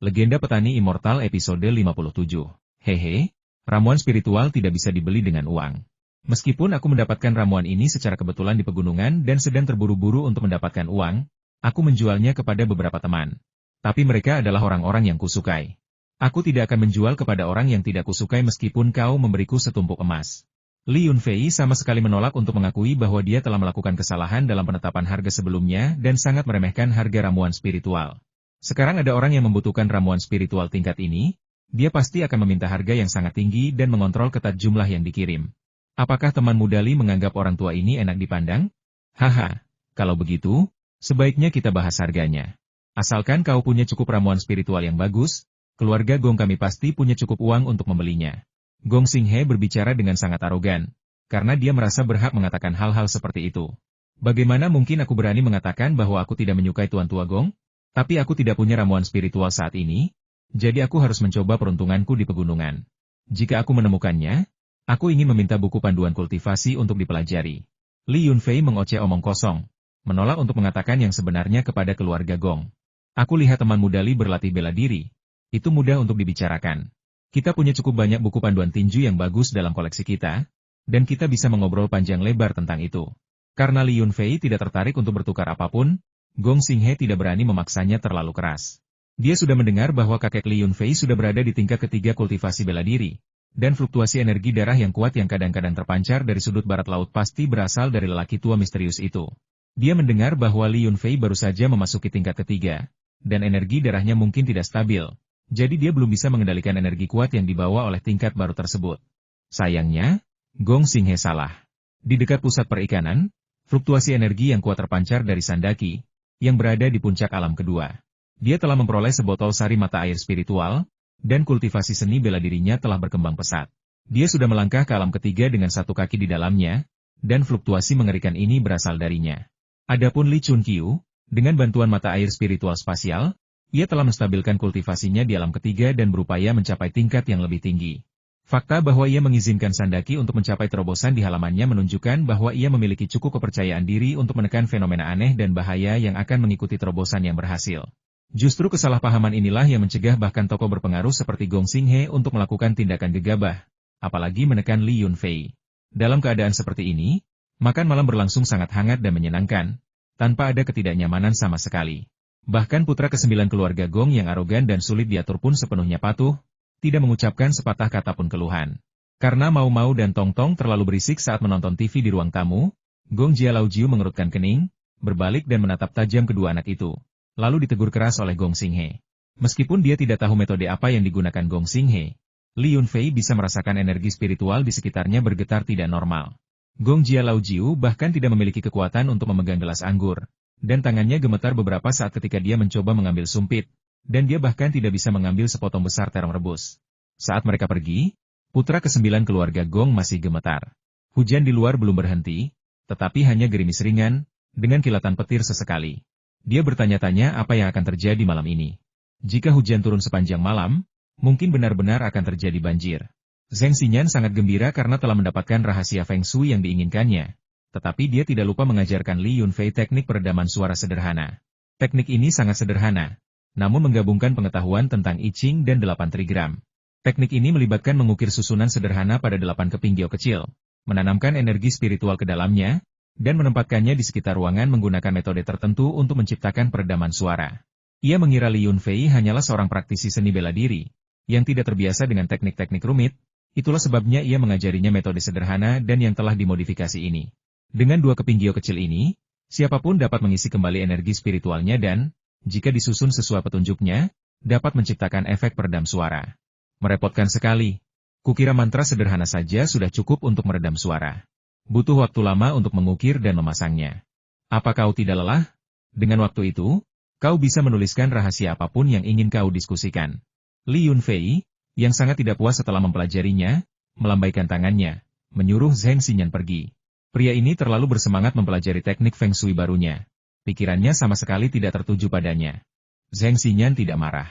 Legenda Petani Immortal episode 57. Hehe, ramuan spiritual tidak bisa dibeli dengan uang. Meskipun aku mendapatkan ramuan ini secara kebetulan di pegunungan dan sedang terburu-buru untuk mendapatkan uang, aku menjualnya kepada beberapa teman. Tapi mereka adalah orang-orang yang kusukai. Aku tidak akan menjual kepada orang yang tidak kusukai meskipun kau memberiku setumpuk emas. Li Yunfei sama sekali menolak untuk mengakui bahwa dia telah melakukan kesalahan dalam penetapan harga sebelumnya dan sangat meremehkan harga ramuan spiritual. Sekarang ada orang yang membutuhkan ramuan spiritual tingkat ini, dia pasti akan meminta harga yang sangat tinggi dan mengontrol ketat jumlah yang dikirim. Apakah teman muda Li menganggap orang tua ini enak dipandang? Haha, kalau begitu, sebaiknya kita bahas harganya. Asalkan kau punya cukup ramuan spiritual yang bagus, keluarga Gong kami pasti punya cukup uang untuk membelinya. Gong Xinghe berbicara dengan sangat arogan, karena dia merasa berhak mengatakan hal-hal seperti itu. Bagaimana mungkin aku berani mengatakan bahwa aku tidak menyukai Tuan Tua Gong? Tapi aku tidak punya ramuan spiritual saat ini, jadi aku harus mencoba peruntunganku di pegunungan. Jika aku menemukannya, aku ingin meminta buku panduan kultivasi untuk dipelajari. Li Yunfei mengoceh omong kosong, menolak untuk mengatakan yang sebenarnya kepada keluarga Gong. Aku lihat teman muda Li berlatih bela diri, itu mudah untuk dibicarakan. Kita punya cukup banyak buku panduan tinju yang bagus dalam koleksi kita, dan kita bisa mengobrol panjang lebar tentang itu. Karena Li Yunfei tidak tertarik untuk bertukar apapun, Gong Xinghe tidak berani memaksanya terlalu keras. Dia sudah mendengar bahwa kakek Li Yunfei sudah berada di tingkat ketiga kultivasi bela diri, dan fluktuasi energi darah yang kuat yang kadang-kadang terpancar dari sudut barat laut pasti berasal dari lelaki tua misterius itu. Dia mendengar bahwa Li Yunfei baru saja memasuki tingkat ketiga, dan energi darahnya mungkin tidak stabil. Jadi dia belum bisa mengendalikan energi kuat yang dibawa oleh tingkat baru tersebut. Sayangnya, Gong Xinghe salah. Di dekat pusat perikanan, fluktuasi energi yang kuat terpancar dari Sandaki, yang berada di puncak alam kedua. Dia telah memperoleh sebotol sari mata air spiritual, dan kultivasi seni bela dirinya telah berkembang pesat. Dia sudah melangkah ke alam ketiga dengan satu kaki di dalamnya, dan fluktuasi mengerikan ini berasal darinya. Adapun Li Chunqiu, dengan bantuan mata air spiritual spasial, ia telah menstabilkan kultivasinya di alam ketiga dan berupaya mencapai tingkat yang lebih tinggi. Fakta bahwa ia mengizinkan Sandaki untuk mencapai terobosan di halamannya menunjukkan bahwa ia memiliki cukup kepercayaan diri untuk menekan fenomena aneh dan bahaya yang akan mengikuti terobosan yang berhasil. Justru kesalahpahaman inilah yang mencegah bahkan tokoh berpengaruh seperti Gong Xinghe untuk melakukan tindakan gegabah, apalagi menekan Li Yunfei. Dalam keadaan seperti ini, makan malam berlangsung sangat hangat dan menyenangkan, tanpa ada ketidaknyamanan sama sekali. Bahkan putra ke-9 keluarga Gong yang arogan dan sulit diatur pun sepenuhnya patuh, tidak mengucapkan sepatah kata pun keluhan. Karena Mau-Mau dan Tong-Tong terlalu berisik saat menonton TV di ruang tamu, Gong Jialaojiu mengerutkan kening, berbalik dan menatap tajam kedua anak itu. Lalu ditegur keras oleh Gong Xinghe. Meskipun dia tidak tahu metode apa yang digunakan Gong Xinghe, Li Yunfei bisa merasakan energi spiritual di sekitarnya bergetar tidak normal. Gong Jialaojiu bahkan tidak memiliki kekuatan untuk memegang gelas anggur, dan tangannya gemetar beberapa saat ketika dia mencoba mengambil sumpit, dan dia bahkan tidak bisa mengambil sepotong besar terong rebus. Saat mereka pergi, putra ke-9 keluarga Gong masih gemetar. Hujan di luar belum berhenti, tetapi hanya gerimis ringan, dengan kilatan petir sesekali. Dia bertanya-tanya apa yang akan terjadi malam ini. Jika hujan turun sepanjang malam, mungkin benar-benar akan terjadi banjir. Zheng Xinyan sangat gembira karena telah mendapatkan rahasia Feng Shui yang diinginkannya. Tetapi dia tidak lupa mengajarkan Li Yunfei teknik peredaman suara sederhana. Teknik ini sangat sederhana, namun menggabungkan pengetahuan tentang I Ching dan 8 trigram. Teknik ini melibatkan mengukir susunan sederhana pada 8 keping gio kecil, menanamkan energi spiritual ke dalamnya, dan menempatkannya di sekitar ruangan menggunakan metode tertentu untuk menciptakan peredaman suara. Ia mengira Li Yunfei hanyalah seorang praktisi seni bela diri, yang tidak terbiasa dengan teknik-teknik rumit, itulah sebabnya ia mengajarinya metode sederhana dan yang telah dimodifikasi ini. Dengan 2 keping gio kecil ini, siapapun dapat mengisi kembali energi spiritualnya dan, jika disusun sesuai petunjuknya, dapat menciptakan efek peredam suara. Merepotkan sekali. Kukira mantra sederhana saja sudah cukup untuk meredam suara. Butuh waktu lama untuk mengukir dan memasangnya. Apa kau tidak lelah? Dengan waktu itu, kau bisa menuliskan rahasia apapun yang ingin kau diskusikan. Li Yunfei, yang sangat tidak puas setelah mempelajarinya, melambaikan tangannya, menyuruh Zheng Xinyan pergi. Pria ini terlalu bersemangat mempelajari teknik Feng Shui barunya. Pikirannya sama sekali tidak tertuju padanya. Zheng Xinyan tidak marah.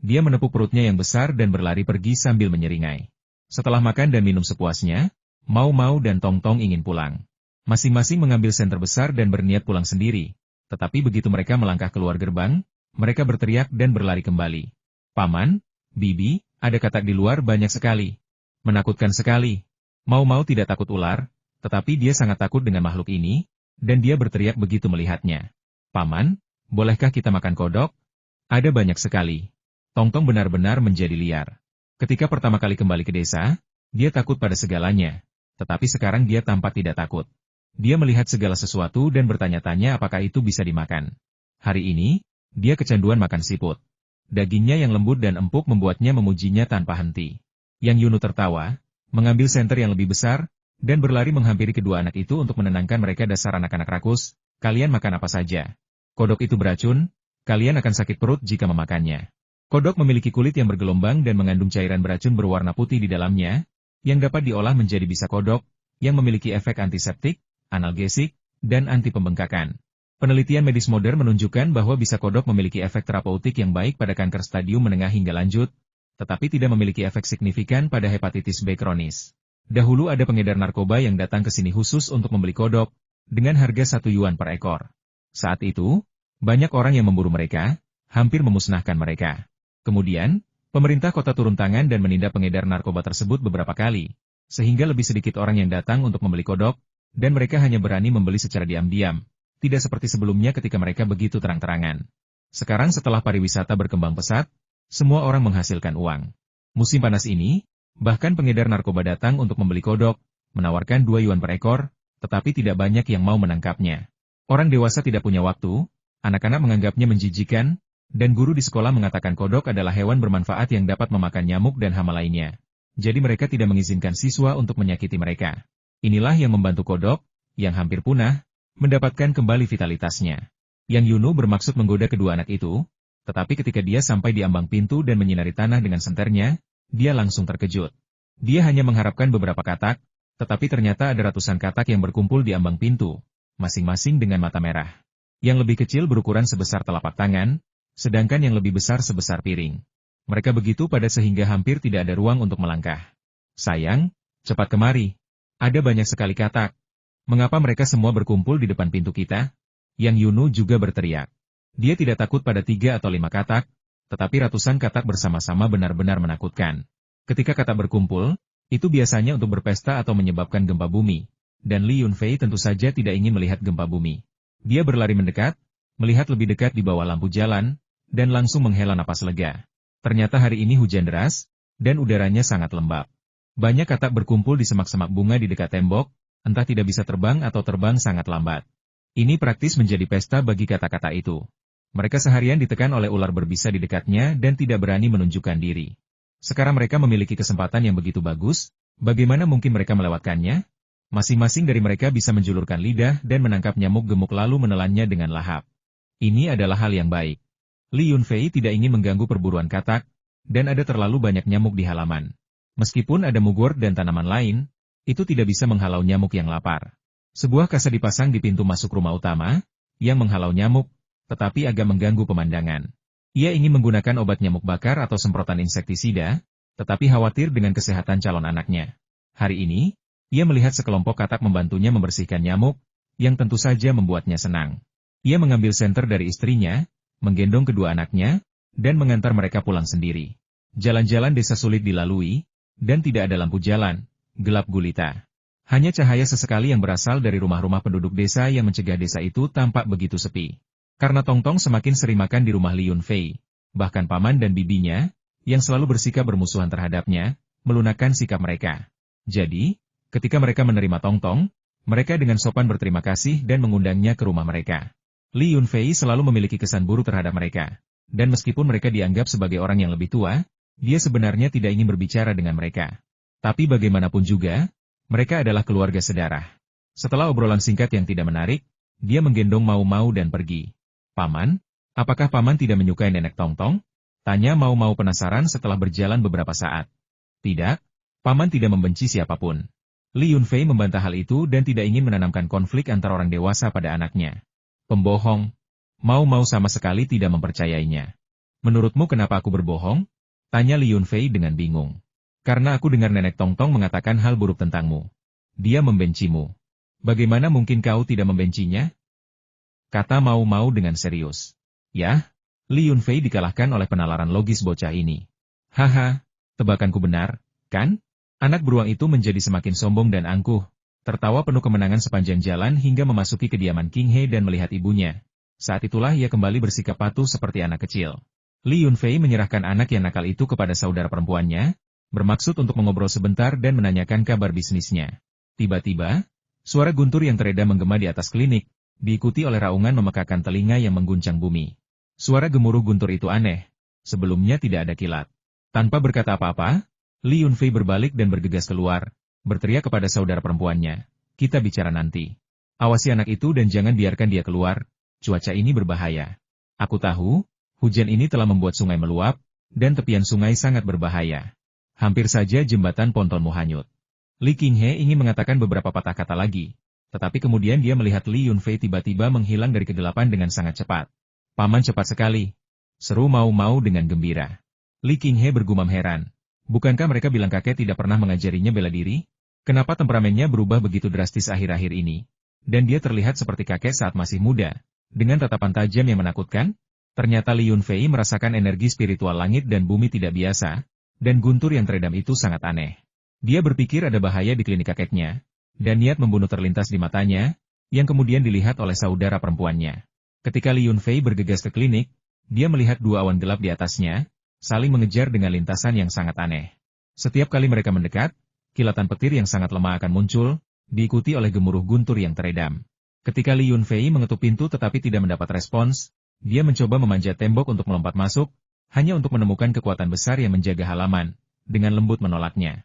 Dia menepuk perutnya yang besar dan berlari pergi sambil menyeringai. Setelah makan dan minum sepuasnya, Mau-Mau dan Tong-Tong ingin pulang. Masing-masing mengambil sen terbesar dan berniat pulang sendiri. Tetapi begitu mereka melangkah keluar gerbang, mereka berteriak dan berlari kembali. Paman, Bibi, ada katak di luar banyak sekali. Menakutkan sekali. Mau-mau tidak takut ular, tetapi dia sangat takut dengan makhluk ini, dan dia berteriak begitu melihatnya. Paman, bolehkah kita makan kodok? Ada banyak sekali. Tongtong benar-benar menjadi liar. Ketika pertama kali kembali ke desa, dia takut pada segalanya. Tetapi sekarang dia tampak tidak takut. Dia melihat segala sesuatu dan bertanya-tanya apakah itu bisa dimakan. Hari ini, dia kecanduan makan siput. Dagingnya yang lembut dan empuk membuatnya memujinya tanpa henti. Yang Yunu tertawa, mengambil senter yang lebih besar, dan berlari menghampiri kedua anak itu untuk menenangkan mereka. Dasar anak-anak rakus, kalian makan apa saja. Kodok itu beracun, kalian akan sakit perut jika memakannya. Kodok memiliki kulit yang bergelombang dan mengandung cairan beracun berwarna putih di dalamnya, yang dapat diolah menjadi bisa kodok, yang memiliki efek antiseptik, analgesik, dan anti pembengkakan. Penelitian medis modern menunjukkan bahwa bisa kodok memiliki efek terapeutik yang baik pada kanker stadium menengah hingga lanjut, tetapi tidak memiliki efek signifikan pada hepatitis B kronis. Dahulu ada pengedar narkoba yang datang ke sini khusus untuk membeli kodok, dengan harga 1 yuan per ekor. Saat itu, banyak orang yang memburu mereka, hampir memusnahkan mereka. Kemudian, pemerintah kota turun tangan dan menindak pengedar narkoba tersebut beberapa kali, sehingga lebih sedikit orang yang datang untuk membeli kodok, dan mereka hanya berani membeli secara diam-diam. Tidak seperti sebelumnya ketika mereka begitu terang-terangan. Sekarang setelah pariwisata berkembang pesat, semua orang menghasilkan uang. Musim panas ini, bahkan pengedar narkoba datang untuk membeli kodok, menawarkan 2 yuan per ekor, tetapi tidak banyak yang mau menangkapnya. Orang dewasa tidak punya waktu, anak-anak menganggapnya menjijikan, dan guru di sekolah mengatakan kodok adalah hewan bermanfaat yang dapat memakan nyamuk dan hama lainnya. Jadi mereka tidak mengizinkan siswa untuk menyakiti mereka. Inilah yang membantu kodok, yang hampir punah, mendapatkan kembali vitalitasnya. Yang Yunu bermaksud menggoda kedua anak itu, tetapi ketika dia sampai di ambang pintu dan menyinari tanah dengan senternya, dia langsung terkejut. Dia hanya mengharapkan beberapa katak, tetapi ternyata ada ratusan katak yang berkumpul di ambang pintu, masing-masing dengan mata merah. Yang lebih kecil berukuran sebesar telapak tangan, sedangkan yang lebih besar sebesar piring. Mereka begitu padat sehingga hampir tidak ada ruang untuk melangkah. Sayang, cepat kemari. Ada banyak sekali katak. Mengapa mereka semua berkumpul di depan pintu kita? Yang Yunu juga berteriak. Dia tidak takut pada 3 atau 5 katak, tetapi ratusan katak bersama-sama benar-benar menakutkan. Ketika katak berkumpul, itu biasanya untuk berpesta atau menyebabkan gempa bumi, dan Li Yunfei tentu saja tidak ingin melihat gempa bumi. Dia berlari mendekat, melihat lebih dekat di bawah lampu jalan, dan langsung menghela napas lega. Ternyata hari ini hujan deras, dan udaranya sangat lembab. Banyak katak berkumpul di semak-semak bunga di dekat tembok, entah tidak bisa terbang atau terbang sangat lambat. Ini praktis menjadi pesta bagi kata-kata itu. Mereka seharian ditekan oleh ular berbisa di dekatnya dan tidak berani menunjukkan diri. Sekarang mereka memiliki kesempatan yang begitu bagus, bagaimana mungkin mereka melewatkannya? Masing-masing dari mereka bisa menjulurkan lidah dan menangkap nyamuk gemuk lalu menelannya dengan lahap. Ini adalah hal yang baik. Li Yunfei tidak ingin mengganggu perburuan katak, dan ada terlalu banyak nyamuk di halaman. Meskipun ada mugwort dan tanaman lain, itu tidak bisa menghalau nyamuk yang lapar. Sebuah kasa dipasang di pintu masuk rumah utama, yang menghalau nyamuk, tetapi agak mengganggu pemandangan. Ia ingin menggunakan obat nyamuk bakar atau semprotan insektisida, tetapi khawatir dengan kesehatan calon anaknya. Hari ini, ia melihat sekelompok katak membantunya membersihkan nyamuk, yang tentu saja membuatnya senang. Ia mengambil senter dari istrinya, menggendong kedua anaknya, dan mengantar mereka pulang sendiri. Jalan-jalan desa sulit dilalui, dan tidak ada lampu jalan. Gelap gulita. Hanya cahaya sesekali yang berasal dari rumah-rumah penduduk desa yang mencegah desa itu tampak begitu sepi. Karena Tongtong semakin sering makan di rumah Li Yunfei, bahkan paman dan bibinya, yang selalu bersikap bermusuhan terhadapnya, melunakkan sikap mereka. Jadi, ketika mereka menerima Tongtong, mereka dengan sopan berterima kasih dan mengundangnya ke rumah mereka. Li Yunfei selalu memiliki kesan buruk terhadap mereka, dan meskipun mereka dianggap sebagai orang yang lebih tua, dia sebenarnya tidak ingin berbicara dengan mereka. Tapi bagaimanapun juga, mereka adalah keluarga sedarah. Setelah obrolan singkat yang tidak menarik, dia menggendong Mau-Mau dan pergi. Paman, apakah paman tidak menyukai nenek Tongtong? Tanya Mau-Mau penasaran setelah berjalan beberapa saat. Tidak, paman tidak membenci siapapun. Li Yunfei membantah hal itu dan tidak ingin menanamkan konflik antara orang dewasa pada anaknya. Pembohong. Mau-Mau sama sekali tidak mempercayainya. Menurutmu kenapa aku berbohong? Tanya Li Yunfei dengan bingung. Karena aku dengar nenek Tongtong mengatakan hal buruk tentangmu. Dia membencimu. Bagaimana mungkin kau tidak membencinya? Kata Mau-Mau dengan serius. Ya? Li Yunfei dikalahkan oleh penalaran logis bocah ini. Haha, tebakanku benar, kan? Anak beruang itu menjadi semakin sombong dan angkuh, tertawa penuh kemenangan sepanjang jalan hingga memasuki kediaman King He dan melihat ibunya. Saat itulah ia kembali bersikap patuh seperti anak kecil. Li Yunfei menyerahkan anak yang nakal itu kepada saudara perempuannya, bermaksud untuk mengobrol sebentar dan menanyakan kabar bisnisnya. Tiba-tiba, suara guntur yang teredam menggema di atas klinik, diikuti oleh raungan memekakan telinga yang mengguncang bumi. Suara gemuruh guntur itu aneh. Sebelumnya tidak ada kilat. Tanpa berkata apa-apa, Li Yunfei berbalik dan bergegas keluar, berteriak kepada saudara perempuannya. Kita bicara nanti. Awasi anak itu dan jangan biarkan dia keluar, cuaca ini berbahaya. Aku tahu, hujan ini telah membuat sungai meluap, dan tepian sungai sangat berbahaya. Hampir saja jembatan pontonmu hanyut. Li Qinghe ingin mengatakan beberapa patah kata lagi, tetapi kemudian dia melihat Li Yunfei tiba-tiba menghilang dari kegelapan dengan sangat cepat. Paman cepat sekali. Seru mau-mau dengan gembira. Li Qinghe bergumam heran. Bukankah mereka bilang kakek tidak pernah mengajarinya bela diri? Kenapa temperamennya berubah begitu drastis akhir-akhir ini? Dan dia terlihat seperti kakek saat masih muda, dengan tatapan tajam yang menakutkan? Ternyata Li Yunfei merasakan energi spiritual langit dan bumi tidak biasa, dan guntur yang teredam itu sangat aneh. Dia berpikir ada bahaya di klinik kakeknya, dan niat membunuh terlintas di matanya, yang kemudian dilihat oleh saudara perempuannya. Ketika Li Yunfei bergegas ke klinik, dia melihat dua awan gelap di atasnya, saling mengejar dengan lintasan yang sangat aneh. Setiap kali mereka mendekat, kilatan petir yang sangat lemah akan muncul, diikuti oleh gemuruh guntur yang teredam. Ketika Li Yunfei mengetuk pintu tetapi tidak mendapat respons, dia mencoba memanjat tembok untuk melompat masuk, hanya untuk menemukan kekuatan besar yang menjaga halaman, dengan lembut menolaknya.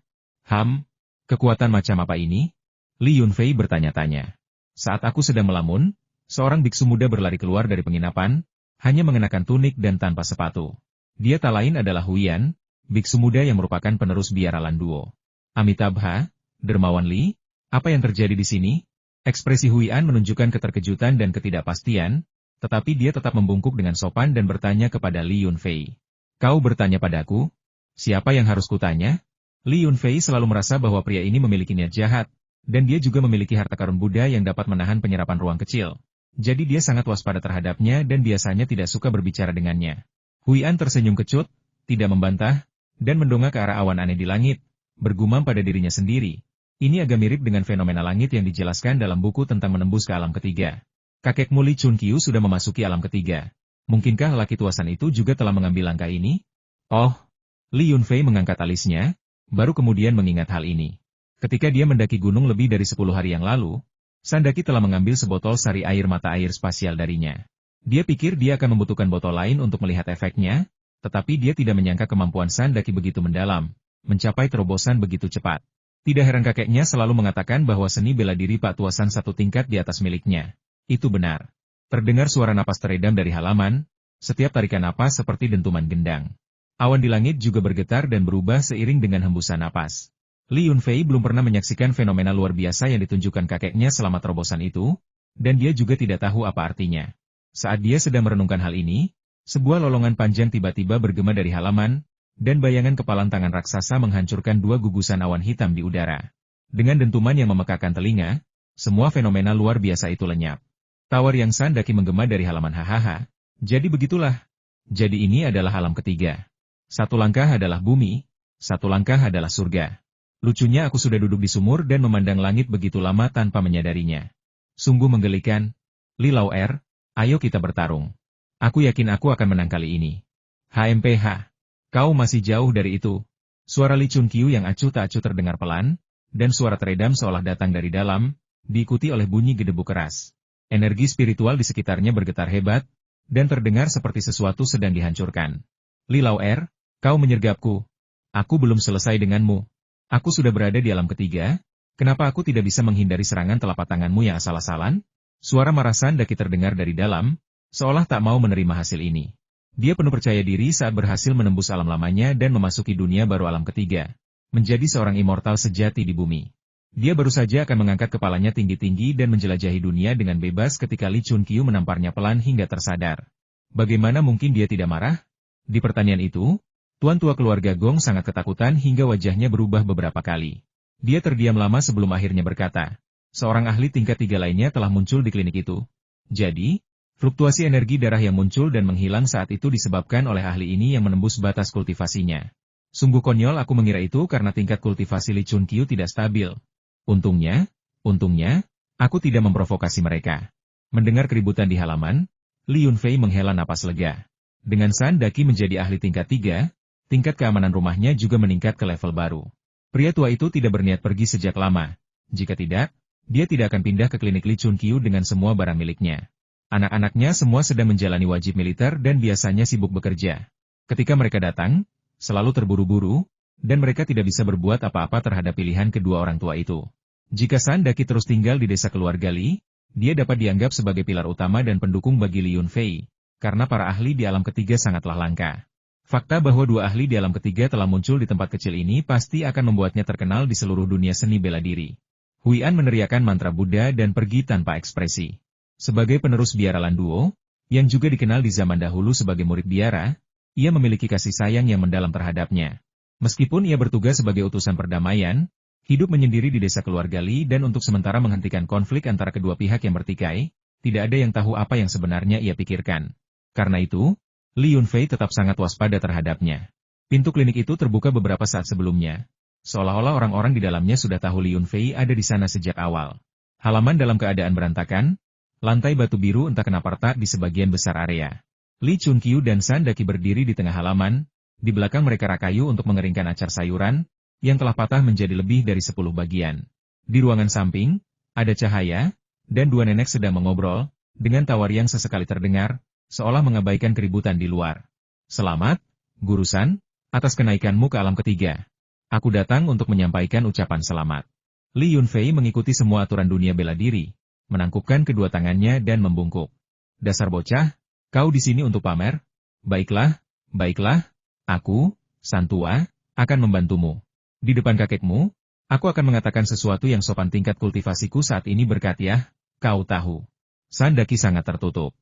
Kekuatan macam apa ini? Li Yunfei bertanya-tanya. Saat aku sedang melamun, seorang biksu muda berlari keluar dari penginapan, hanya mengenakan tunik dan tanpa sepatu. Dia tak lain adalah Huiyan, biksu muda yang merupakan penerus biaralan duo. Amitabha, Dermawan Li, apa yang terjadi di sini? Ekspresi Huiyan menunjukkan keterkejutan dan ketidakpastian, tetapi dia tetap membungkuk dengan sopan dan bertanya kepada Li Yunfei. Kau bertanya padaku? Siapa yang harus kutanya? Li Yunfei selalu merasa bahwa pria ini memiliki niat jahat, dan dia juga memiliki harta karun Buddha yang dapat menahan penyerapan ruang kecil. Jadi dia sangat waspada terhadapnya dan biasanya tidak suka berbicara dengannya. Huiyan tersenyum kecut, tidak membantah, dan mendongak ke arah awan aneh di langit, bergumam pada dirinya sendiri. Ini agak mirip dengan fenomena langit yang dijelaskan dalam buku tentang menembus ke alam ketiga. Kakekmu Li Chunqiu sudah memasuki alam ketiga. Mungkinkah lelaki tuasan itu juga telah mengambil langkah ini? Oh, Li Yunfei mengangkat alisnya, baru kemudian mengingat hal ini. Ketika dia mendaki gunung lebih dari 10 hari yang lalu, Sandaki telah mengambil sebotol sari air mata air spasial darinya. Dia pikir dia akan membutuhkan botol lain untuk melihat efeknya, tetapi dia tidak menyangka kemampuan Sandaki begitu mendalam, mencapai terobosan begitu cepat. Tidak heran kakeknya selalu mengatakan bahwa seni bela diri Pak Tuasan satu tingkat di atas miliknya. Itu benar. Terdengar suara napas teredam dari halaman, setiap tarikan napas seperti dentuman gendang. Awan di langit juga bergetar dan berubah seiring dengan hembusan napas. Li Yunfei belum pernah menyaksikan fenomena luar biasa yang ditunjukkan kakeknya selama terobosan itu, dan dia juga tidak tahu apa artinya. Saat dia sedang merenungkan hal ini, sebuah lolongan panjang tiba-tiba bergema dari halaman, dan bayangan kepalan tangan raksasa menghancurkan dua gugusan awan hitam di udara. Dengan dentuman yang memekakan telinga, semua fenomena luar biasa itu lenyap. Tawar yang Sandaki menggema dari halaman hahaha. Jadi begitulah. Jadi ini adalah alam ketiga. Satu langkah adalah bumi, satu langkah adalah surga. Lucunya aku sudah duduk di sumur dan memandang langit begitu lama tanpa menyadarinya. Sungguh menggelikan. Li Lauer, ayo kita bertarung. Aku yakin aku akan menang kali ini. HMPH. Kau masih jauh dari itu. Suara Li Chunqiu yang acuh tak acuh terdengar pelan, dan suara teredam seolah datang dari dalam, diikuti oleh bunyi gedebuk keras. Energi spiritual di sekitarnya bergetar hebat, dan terdengar seperti sesuatu sedang dihancurkan. Li Lauer, kau menyergapku. Aku belum selesai denganmu. Aku sudah berada di alam ketiga, kenapa aku tidak bisa menghindari serangan telapak tanganmu yang asal-asalan? Suara marah Sandaki terdengar dari dalam, seolah tak mau menerima hasil ini. Dia penuh percaya diri saat berhasil menembus alam lamanya dan memasuki dunia baru alam ketiga, menjadi seorang immortal sejati di bumi. Dia baru saja akan mengangkat kepalanya tinggi-tinggi dan menjelajahi dunia dengan bebas ketika Li Chunqiu menamparnya pelan hingga tersadar. Bagaimana mungkin dia tidak marah? Di pertanyaan itu, Tuan tua keluarga Gong sangat ketakutan hingga wajahnya berubah beberapa kali. Dia terdiam lama sebelum akhirnya berkata, seorang ahli tingkat 3 lainnya telah muncul di klinik itu. Jadi, Fluktuasi energi darah yang muncul dan menghilang saat itu disebabkan oleh ahli ini yang menembus batas kultivasinya. Sungguh konyol aku mengira itu karena tingkat kultivasi Li Chunqiu tidak stabil. Untungnya, aku tidak memprovokasi mereka. Mendengar keributan di halaman, Li Yunfei menghela napas lega. Dengan San Daqi menjadi ahli tingkat 3, tingkat keamanan rumahnya juga meningkat ke level baru. Pria tua itu tidak berniat pergi sejak lama. Jika tidak, dia tidak akan pindah ke klinik Li Chunqiu dengan semua barang miliknya. Anak-anaknya semua sedang menjalani wajib militer dan biasanya sibuk bekerja. Ketika mereka datang, selalu terburu-buru, dan mereka tidak bisa berbuat apa-apa terhadap pilihan kedua orang tua itu. Jika San Daqi terus tinggal di desa keluarga Li, dia dapat dianggap sebagai pilar utama dan pendukung bagi Li Yunfei, karena para ahli di alam ketiga sangatlah langka. Fakta bahwa dua ahli di alam ketiga telah muncul di tempat kecil ini pasti akan membuatnya terkenal di seluruh dunia seni bela diri. Huian meneriakkan mantra Buddha dan pergi tanpa ekspresi. Sebagai penerus biara Landuo, yang juga dikenal di zaman dahulu sebagai murid biara, ia memiliki kasih sayang yang mendalam terhadapnya. Meskipun ia bertugas sebagai utusan perdamaian, hidup menyendiri di desa keluarga Li dan untuk sementara menghentikan konflik antara kedua pihak yang bertikai, tidak ada yang tahu apa yang sebenarnya ia pikirkan. Karena itu, Li Yunfei tetap sangat waspada terhadapnya. Pintu klinik itu terbuka beberapa saat sebelumnya. Seolah-olah orang-orang di dalamnya sudah tahu Li Yunfei ada di sana sejak awal. Halaman dalam keadaan berantakan, lantai batu biru entah kenapa retak di sebagian besar area. Li Chunqiu dan San Daqi berdiri di tengah halaman, di belakang mereka rak kayu untuk mengeringkan acar sayuran, yang telah patah menjadi lebih dari 10 bagian. Di ruangan samping, ada cahaya, dan dua nenek sedang mengobrol, dengan tawar yang sesekali terdengar, seolah mengabaikan keributan di luar. Selamat, Guru San, atas kenaikanmu ke alam ketiga. Aku datang untuk menyampaikan ucapan selamat. Li Yunfei mengikuti semua aturan dunia bela diri, menangkupkan kedua tangannya dan membungkuk. Dasar bocah, kau di sini untuk pamer? Baiklah, aku, San Tua, akan membantumu. Di depan kakekmu, aku akan mengatakan sesuatu yang sopan tingkat kultivasiku saat ini berkat ya, kau tahu. San Daqi sangat tertutup.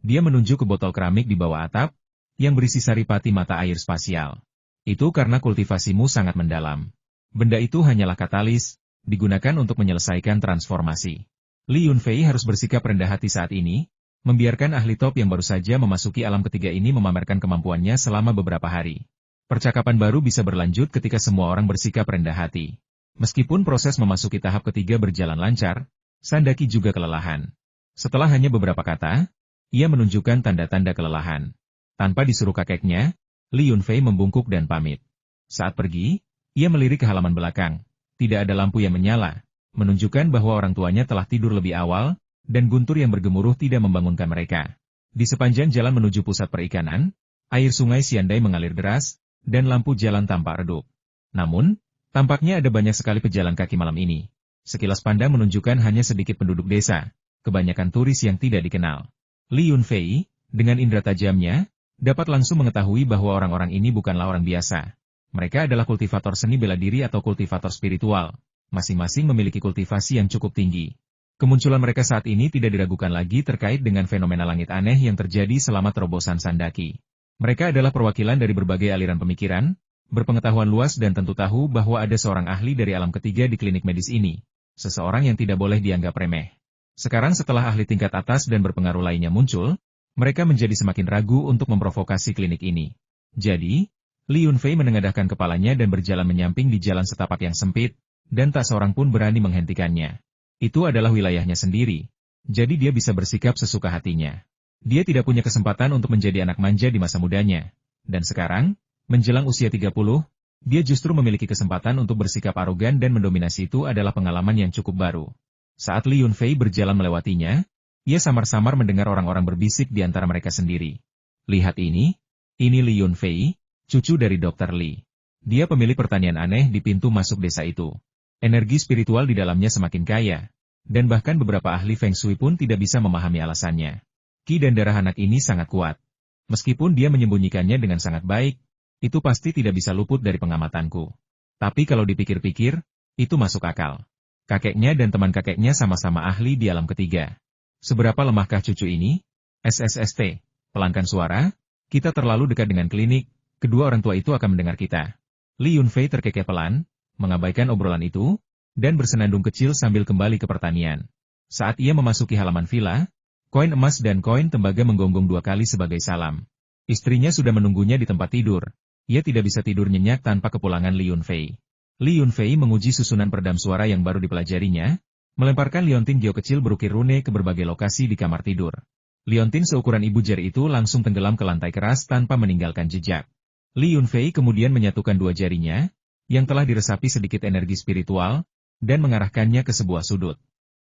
Dia menunjuk ke botol keramik di bawah atap, yang berisi saripati mata air spasial. Itu karena kultivasimu sangat mendalam. Benda itu hanyalah katalis, digunakan untuk menyelesaikan transformasi. Li Yunfei harus bersikap rendah hati saat ini, membiarkan ahli top yang baru saja memasuki alam ketiga ini memamerkan kemampuannya selama beberapa hari. Percakapan baru bisa berlanjut ketika semua orang bersikap rendah hati. Meskipun proses memasuki tahap ketiga berjalan lancar, San Daqi juga kelelahan. Setelah hanya beberapa kata, ia menunjukkan tanda-tanda kelelahan. Tanpa disuruh kakeknya, Li Yunfei membungkuk dan pamit. Saat pergi, ia melirik ke halaman belakang. Tidak ada lampu yang menyala, menunjukkan bahwa orang tuanya telah tidur lebih awal, dan guntur yang bergemuruh tidak membangunkan mereka. Di sepanjang jalan menuju pusat perikanan, air sungai Siandai mengalir deras, dan lampu jalan tampak redup. Namun, tampaknya ada banyak sekali pejalan kaki malam ini. Sekilas pandang menunjukkan hanya sedikit penduduk desa, kebanyakan turis yang tidak dikenal. Li Yunfei, dengan indera tajamnya, dapat langsung mengetahui bahwa orang-orang ini bukanlah orang biasa. Mereka adalah kultivator seni bela diri atau kultivator spiritual. Masing-masing memiliki kultivasi yang cukup tinggi. Kemunculan mereka saat ini tidak diragukan lagi terkait dengan fenomena langit aneh yang terjadi selama terobosan San Daqi. Mereka adalah perwakilan dari berbagai aliran pemikiran, berpengetahuan luas dan tentu tahu bahwa ada seorang ahli dari alam ketiga di klinik medis ini. Seseorang yang tidak boleh dianggap remeh. Sekarang setelah ahli tingkat atas dan berpengaruh lainnya muncul, mereka menjadi semakin ragu untuk memprovokasi klinik ini. Jadi, Li Yunfei menengadahkan kepalanya dan berjalan menyamping di jalan setapak yang sempit, dan tak seorang pun berani menghentikannya. Itu adalah wilayahnya sendiri, jadi dia bisa bersikap sesuka hatinya. Dia tidak punya kesempatan untuk menjadi anak manja di masa mudanya, dan sekarang, menjelang usia 30, dia justru memiliki kesempatan untuk bersikap arogan dan mendominasi. Itu adalah pengalaman yang cukup baru. Saat Li Yunfei berjalan melewatinya, ia samar-samar mendengar orang-orang berbisik di antara mereka sendiri. Lihat ini Li Yunfei, cucu dari Dr. Li. Dia pemilik pertanian aneh di pintu masuk desa itu. Energi spiritual di dalamnya semakin kaya, dan bahkan beberapa ahli Feng Shui pun tidak bisa memahami alasannya. Qi dan darah anak ini sangat kuat. Meskipun dia menyembunyikannya dengan sangat baik, itu pasti tidak bisa luput dari pengamatanku. Tapi kalau dipikir-pikir, itu masuk akal. Kakeknya dan teman kakeknya sama-sama ahli di alam ketiga. Seberapa lemahkah cucu ini? SSST, pelangkan suara, kita terlalu dekat dengan klinik, kedua orang tua itu akan mendengar kita. Li Yunfei terkekeh pelan, mengabaikan obrolan itu, dan bersenandung kecil sambil kembali ke pertanian. Saat ia memasuki halaman villa, Koin emas dan koin tembaga menggonggong 2 kali sebagai salam. Istrinya sudah menunggunya di tempat tidur. Ia tidak bisa tidur nyenyak tanpa kepulangan Li Yunfei. Li Yunfei menguji susunan peredam suara yang baru dipelajarinya, melemparkan liontin gio kecil berukir rune ke berbagai lokasi di kamar tidur. Liontin seukuran ibu jari itu langsung tenggelam ke lantai keras tanpa meninggalkan jejak. Li Yunfei kemudian menyatukan 2 jarinya, yang telah diresapi sedikit energi spiritual, dan mengarahkannya ke sebuah sudut.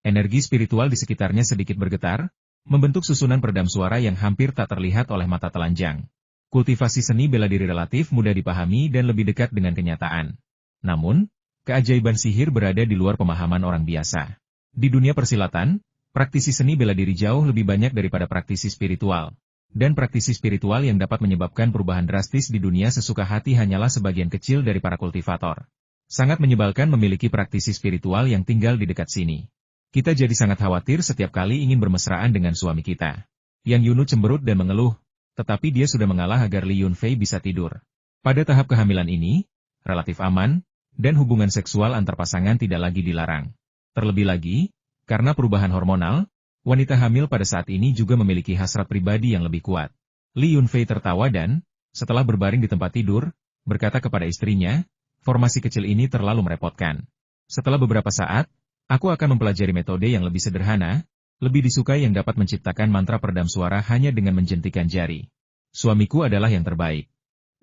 Energi spiritual di sekitarnya sedikit bergetar, membentuk susunan peredam suara yang hampir tak terlihat oleh mata telanjang. Kultivasi seni bela diri relatif mudah dipahami dan lebih dekat dengan kenyataan. Namun, keajaiban sihir berada di luar pemahaman orang biasa. Di dunia persilatan, praktisi seni bela diri jauh lebih banyak daripada praktisi spiritual. Dan praktisi spiritual yang dapat menyebabkan perubahan drastis di dunia sesuka hati hanyalah sebagian kecil dari para kultivator. Sangat menyebalkan memiliki praktisi spiritual yang tinggal di dekat sini. Kita jadi sangat khawatir setiap kali ingin bermesraan dengan suami kita. Yang Yunu cemberut dan mengeluh, tetapi dia sudah mengalah agar Li Yunfei bisa tidur. Pada tahap kehamilan ini, relatif aman, dan hubungan seksual antar pasangan tidak lagi dilarang. Terlebih lagi, karena perubahan hormonal, wanita hamil pada saat ini juga memiliki hasrat pribadi yang lebih kuat. Li Yunfei tertawa dan, setelah berbaring di tempat tidur, berkata kepada istrinya, formasi kecil ini terlalu merepotkan. Setelah beberapa saat, aku akan mempelajari metode yang lebih sederhana, lebih disukai yang dapat menciptakan mantra peredam suara hanya dengan menjentikan jari. Suamiku adalah yang terbaik.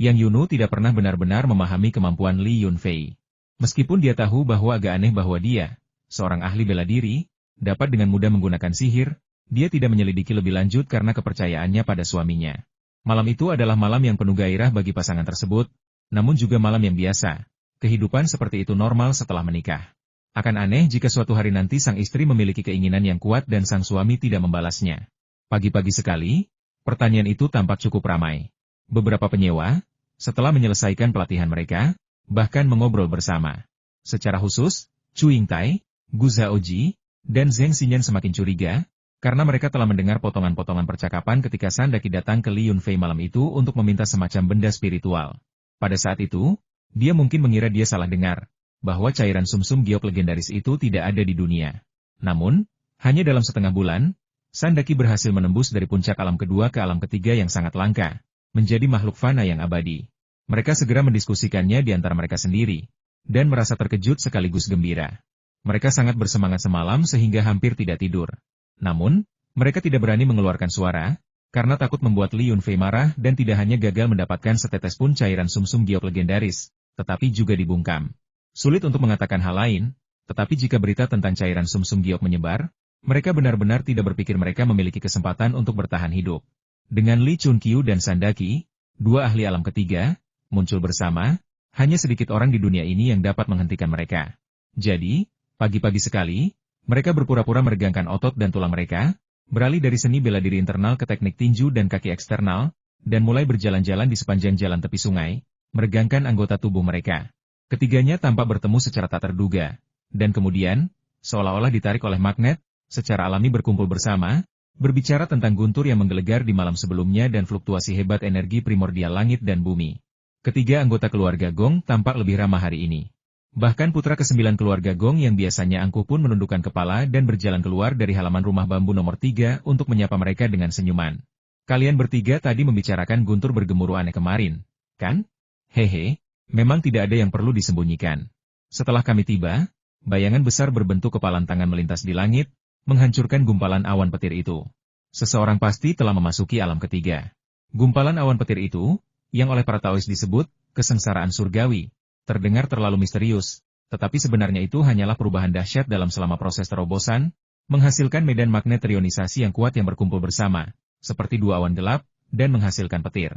Yang Yunu tidak pernah benar-benar memahami kemampuan Li Yunfei. Meskipun dia tahu bahwa agak aneh bahwa dia, seorang ahli bela diri, dapat dengan mudah menggunakan sihir, dia tidak menyelidiki lebih lanjut karena kepercayaannya pada suaminya. Malam itu adalah malam yang penuh gairah bagi pasangan tersebut, namun juga malam yang biasa. Kehidupan seperti itu normal setelah menikah. Akan aneh jika suatu hari nanti sang istri memiliki keinginan yang kuat dan sang suami tidak membalasnya. Pagi-pagi sekali, pertanyaan itu tampak cukup ramai. Beberapa penyewa, setelah menyelesaikan pelatihan mereka, bahkan mengobrol bersama. Secara khusus, Chu Yingtai, Gu Zhaoji, dan Zheng Xinyan semakin curiga, karena mereka telah mendengar potongan-potongan percakapan ketika Sandaki datang ke Li Yunfei malam itu untuk meminta semacam benda spiritual. Pada saat itu, dia mungkin mengira dia salah dengar, bahwa cairan sumsum giok legendaris itu tidak ada di dunia. Namun, hanya dalam setengah bulan, Sandaki berhasil menembus dari puncak alam kedua ke alam ketiga yang sangat langka, menjadi makhluk fana yang abadi. Mereka segera mendiskusikannya di antara mereka sendiri, dan merasa terkejut sekaligus gembira. Mereka sangat bersemangat semalam sehingga hampir tidak tidur. Namun, mereka tidak berani mengeluarkan suara, karena takut membuat Li Yunfei marah dan tidak hanya gagal mendapatkan setetes pun cairan sumsum giok legendaris, tetapi juga dibungkam. Sulit untuk mengatakan hal lain, tetapi jika berita tentang cairan sumsum giok menyebar, mereka benar-benar tidak berpikir mereka memiliki kesempatan untuk bertahan hidup. Dengan Li Chunqiu dan Sandaki, 2 ahli alam ketiga, muncul bersama, hanya sedikit orang di dunia ini yang dapat menghentikan mereka. Jadi, pagi-pagi sekali, mereka berpura-pura meregangkan otot dan tulang mereka, beralih dari seni bela diri internal ke teknik tinju dan kaki eksternal, dan mulai berjalan-jalan di sepanjang jalan tepi sungai, meregangkan anggota tubuh mereka. Ketiganya tampak bertemu secara tak terduga, dan kemudian, seolah-olah ditarik oleh magnet, secara alami berkumpul bersama, berbicara tentang guntur yang menggelegar di malam sebelumnya dan fluktuasi hebat energi primordial langit dan bumi. Ketiga anggota keluarga Gong tampak lebih ramah hari ini. Bahkan putra ke-9 keluarga Gong yang biasanya angkuh pun menundukkan kepala dan berjalan keluar dari halaman rumah bambu nomor 3 untuk menyapa mereka dengan senyuman. Kalian bertiga tadi membicarakan guntur bergemuruh aneh kemarin, kan? Hehe. Memang tidak ada yang perlu disembunyikan. Setelah kami tiba, bayangan besar berbentuk kepalan tangan melintas di langit, menghancurkan gumpalan awan petir itu. Seseorang pasti telah memasuki alam ketiga. Gumpalan awan petir itu, yang oleh para Taois disebut kesengsaraan surgawi, terdengar terlalu misterius, tetapi sebenarnya itu hanyalah perubahan dahsyat dalam selama proses terobosan, menghasilkan medan magnet trionisasi yang kuat yang berkumpul bersama, seperti 2 awan gelap, dan menghasilkan petir.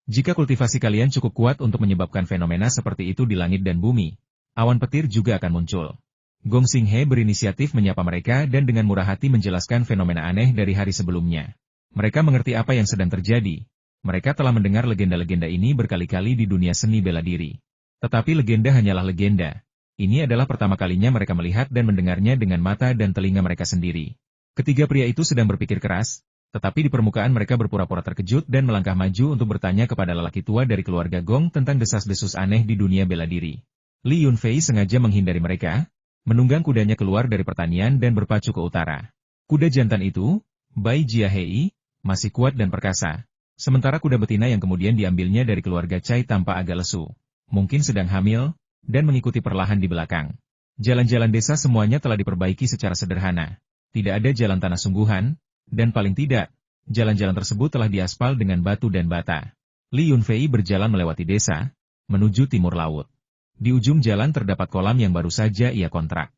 Jika kultivasi kalian cukup kuat untuk menyebabkan fenomena seperti itu di langit dan bumi, awan petir juga akan muncul. Gong Xinghe berinisiatif menyapa mereka dan dengan murah hati menjelaskan fenomena aneh dari hari sebelumnya. Mereka mengerti apa yang sedang terjadi. Mereka telah mendengar legenda-legenda ini berkali-kali di dunia seni bela diri. Tetapi legenda hanyalah legenda. Ini adalah pertama kalinya mereka melihat dan mendengarnya dengan mata dan telinga mereka sendiri. Ketiga pria itu sedang berpikir keras, tetapi di permukaan mereka berpura-pura terkejut dan melangkah maju untuk bertanya kepada lelaki tua dari keluarga Gong tentang desas-desus aneh di dunia bela diri. Li Yunfei sengaja menghindari mereka, menunggang kudanya keluar dari pertanian dan berpacu ke utara. Kuda jantan itu, Bai Jiahei, masih kuat dan perkasa. Sementara kuda betina yang kemudian diambilnya dari keluarga Cai tampak agak lesu. Mungkin sedang hamil, dan mengikuti perlahan di belakang. Jalan-jalan desa semuanya telah diperbaiki secara sederhana. Tidak ada jalan tanah sungguhan, dan paling tidak, jalan-jalan tersebut telah diaspal dengan batu dan bata. Li Yunfei berjalan melewati desa, menuju timur laut. Di ujung jalan terdapat kolam yang baru saja ia kontrak.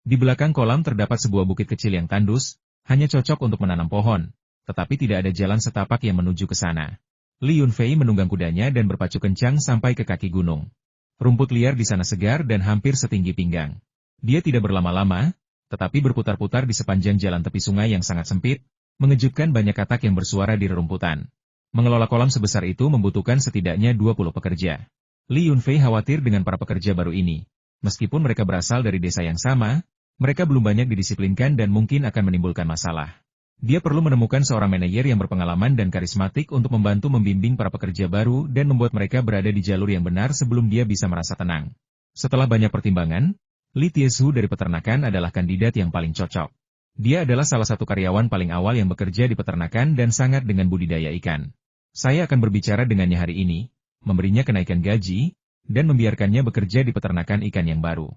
Di belakang kolam terdapat sebuah bukit kecil yang tandus, hanya cocok untuk menanam pohon, tetapi tidak ada jalan setapak yang menuju ke sana. Li Yunfei menunggang kudanya dan berpacu kencang sampai ke kaki gunung. Rumput liar di sana segar dan hampir setinggi pinggang. Dia tidak berlama-lama, tetapi berputar-putar di sepanjang jalan tepi sungai yang sangat sempit, mengejutkan banyak katak yang bersuara di rerumputan. Mengelola kolam sebesar itu membutuhkan setidaknya 20 pekerja. Li Yunfei khawatir dengan para pekerja baru ini. Meskipun mereka berasal dari desa yang sama, mereka belum banyak didisiplinkan dan mungkin akan menimbulkan masalah. Dia perlu menemukan seorang manajer yang berpengalaman dan karismatik untuk membantu membimbing para pekerja baru dan membuat mereka berada di jalur yang benar sebelum dia bisa merasa tenang. Setelah banyak pertimbangan, Li Tiesu dari peternakan adalah kandidat yang paling cocok. Dia adalah salah satu karyawan paling awal yang bekerja di peternakan dan sangat dengan budidaya ikan. Saya akan berbicara dengannya hari ini, memberinya kenaikan gaji, dan membiarkannya bekerja di peternakan ikan yang baru.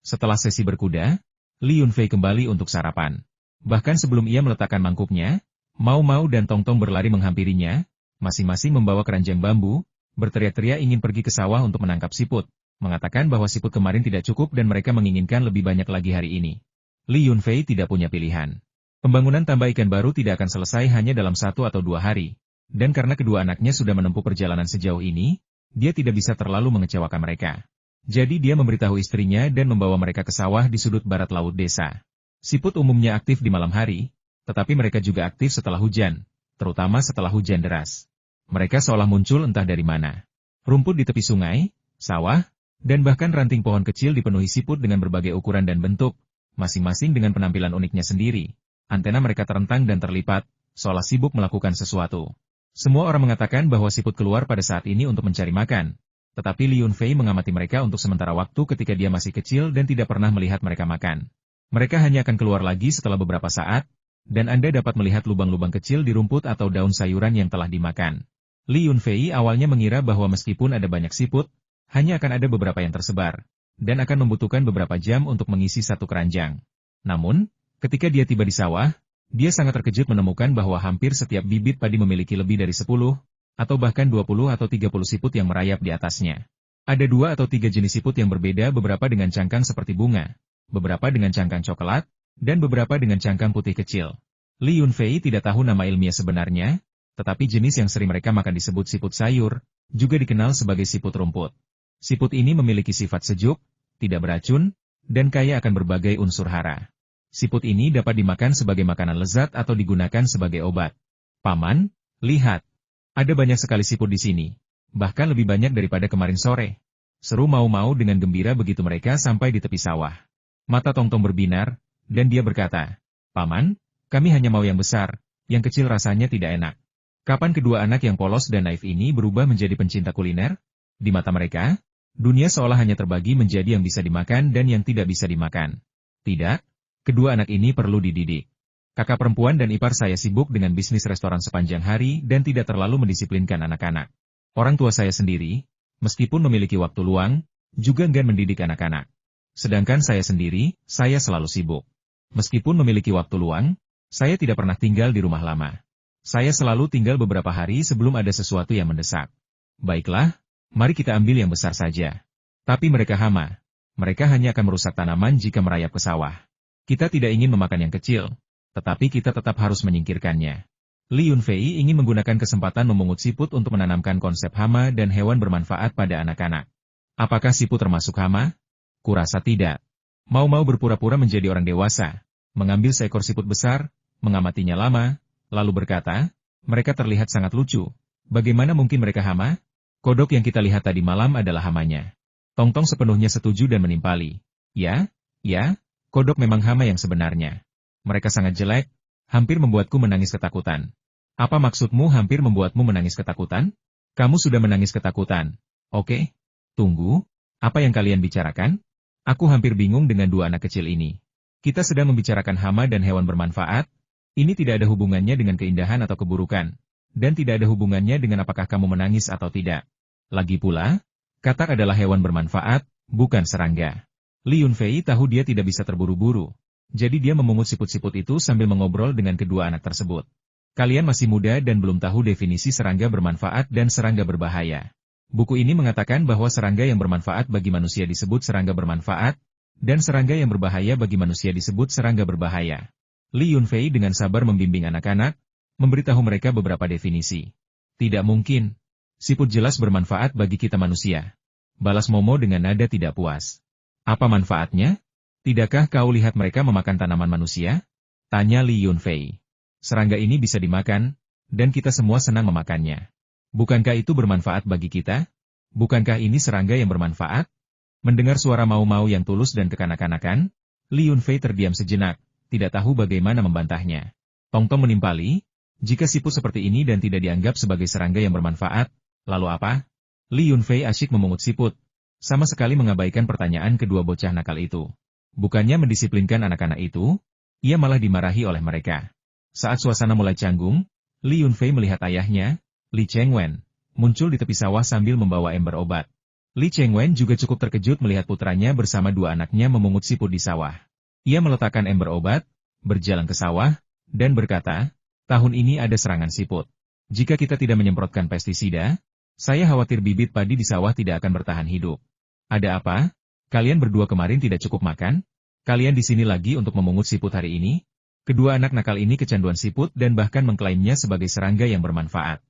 Setelah sesi berkuda, Li Yunfei kembali untuk sarapan. Bahkan sebelum ia meletakkan mangkuknya, Mau Mau dan Tong Tong berlari menghampirinya, masing-masing membawa keranjang bambu, berteriak-teriak ingin pergi ke sawah untuk menangkap siput, mengatakan bahwa siput kemarin tidak cukup dan mereka menginginkan lebih banyak lagi hari ini. Li Yunfei tidak punya pilihan. Pembangunan tambak ikan baru tidak akan selesai hanya dalam 1 atau 2 hari, dan karena kedua anaknya sudah menempuh perjalanan sejauh ini, dia tidak bisa terlalu mengecewakan mereka. Jadi dia memberitahu istrinya dan membawa mereka ke sawah di sudut barat laut desa. Siput umumnya aktif di malam hari, tetapi mereka juga aktif setelah hujan, terutama setelah hujan deras. Mereka seolah muncul entah dari mana. Rumput di tepi sungai, sawah, dan bahkan ranting pohon kecil dipenuhi siput dengan berbagai ukuran dan bentuk, masing-masing dengan penampilan uniknya sendiri. Antena mereka terentang dan terlipat, seolah sibuk melakukan sesuatu. Semua orang mengatakan bahwa siput keluar pada saat ini untuk mencari makan. Tetapi Li Yunfei mengamati mereka untuk sementara waktu ketika dia masih kecil dan tidak pernah melihat mereka makan. Mereka hanya akan keluar lagi setelah beberapa saat, dan Anda dapat melihat lubang-lubang kecil di rumput atau daun sayuran yang telah dimakan. Li Yunfei awalnya mengira bahwa meskipun ada banyak siput, hanya akan ada beberapa yang tersebar, dan akan membutuhkan beberapa jam untuk mengisi satu keranjang. Namun, ketika dia tiba di sawah, dia sangat terkejut menemukan bahwa hampir setiap bibit padi memiliki lebih dari 10, atau bahkan 20 atau 30 siput yang merayap di atasnya. Ada 2 atau 3 jenis siput yang berbeda, beberapa dengan cangkang seperti bunga, beberapa dengan cangkang coklat, dan beberapa dengan cangkang putih kecil. Li Yunfei tidak tahu nama ilmiah sebenarnya, tetapi jenis yang sering mereka makan disebut siput sayur, juga dikenal sebagai siput rumput. Siput ini memiliki sifat sejuk, tidak beracun, dan kaya akan berbagai unsur hara. Siput ini dapat dimakan sebagai makanan lezat atau digunakan sebagai obat. Paman, lihat. Ada banyak sekali siput di sini. Bahkan lebih banyak daripada kemarin sore. Seru Mau Mau dengan gembira begitu mereka sampai di tepi sawah. Mata Tong Tong berbinar, dan dia berkata, "Paman, kami hanya mau yang besar, yang kecil rasanya tidak enak." Kapan kedua anak yang polos dan naif ini berubah menjadi pencinta kuliner? Di mata mereka, dunia seolah hanya terbagi menjadi yang bisa dimakan dan yang tidak bisa dimakan. Tidak, kedua anak ini perlu dididik. Kakak perempuan dan ipar saya sibuk dengan bisnis restoran sepanjang hari dan tidak terlalu mendisiplinkan anak-anak. Orang tua saya sendiri, meskipun memiliki waktu luang, juga enggan mendidik anak-anak. Sedangkan saya sendiri, saya selalu sibuk. Meskipun memiliki waktu luang, saya tidak pernah tinggal di rumah lama. Saya selalu tinggal beberapa hari sebelum ada sesuatu yang mendesak. Baiklah, mari kita ambil yang besar saja. Tapi mereka hama. Mereka hanya akan merusak tanaman jika merayap ke sawah. Kita tidak ingin memakan yang kecil. Tetapi kita tetap harus menyingkirkannya. Li Yunfei ingin menggunakan kesempatan memungut siput untuk menanamkan konsep hama dan hewan bermanfaat pada anak-anak. Apakah siput termasuk hama? Kurasa tidak. Mau Mau berpura-pura menjadi orang dewasa, mengambil seekor siput besar, mengamatinya lama, lalu berkata, "Mereka terlihat sangat lucu. Bagaimana mungkin mereka hama? Kodok yang kita lihat tadi malam adalah hamanya." Tong Tong sepenuhnya setuju dan menimpali. Ya, kodok memang hama yang sebenarnya. Mereka sangat jelek, hampir membuatku menangis ketakutan. Apa maksudmu hampir membuatmu menangis ketakutan? Kamu sudah menangis ketakutan. Oke, tunggu, apa yang kalian bicarakan? Aku hampir bingung dengan dua anak kecil ini. Kita sedang membicarakan hama dan hewan bermanfaat. Ini tidak ada hubungannya dengan keindahan atau keburukan, dan tidak ada hubungannya dengan apakah kamu menangis atau tidak. Lagi pula, katak adalah hewan bermanfaat, bukan serangga. Li Yunfei tahu dia tidak bisa terburu-buru, jadi dia memungut siput-siput itu sambil mengobrol dengan kedua anak tersebut. Kalian masih muda dan belum tahu definisi serangga bermanfaat dan serangga berbahaya. Buku ini mengatakan bahwa serangga yang bermanfaat bagi manusia disebut serangga bermanfaat, dan serangga yang berbahaya bagi manusia disebut serangga berbahaya. Li Yunfei dengan sabar membimbing anak-anak, memberitahu mereka beberapa definisi. Tidak mungkin. Siput jelas bermanfaat bagi kita manusia. Balas Momo dengan nada tidak puas. Apa manfaatnya? Tidakkah kau lihat mereka memakan tanaman manusia? Tanya Li Yunfei. Serangga ini bisa dimakan, dan kita semua senang memakannya. Bukankah itu bermanfaat bagi kita? Bukankah ini serangga yang bermanfaat? Mendengar suara mau-mau yang tulus dan kekanak-kanakan, Li Yunfei terdiam sejenak, tidak tahu bagaimana membantahnya. Tong-tong menimpali, jika siput seperti ini dan tidak dianggap sebagai serangga yang bermanfaat, lalu apa? Li Yunfei asyik memungut siput, sama sekali mengabaikan pertanyaan kedua bocah nakal itu. Bukannya mendisiplinkan anak-anak itu, ia malah dimarahi oleh mereka. Saat suasana mulai canggung, Li Yunfei melihat ayahnya, Li Chengwen, muncul di tepi sawah sambil membawa ember obat. Li Chengwen juga cukup terkejut melihat putranya bersama dua anaknya memungut siput di sawah. Ia meletakkan ember obat, berjalan ke sawah, dan berkata, tahun ini ada serangan siput. Jika kita tidak menyemprotkan pestisida, saya khawatir bibit padi di sawah tidak akan bertahan hidup. Ada apa? Kalian berdua kemarin tidak cukup makan? Kalian di sini lagi untuk memungut siput hari ini? Kedua anak nakal ini kecanduan siput dan bahkan mengklaimnya sebagai serangga yang bermanfaat.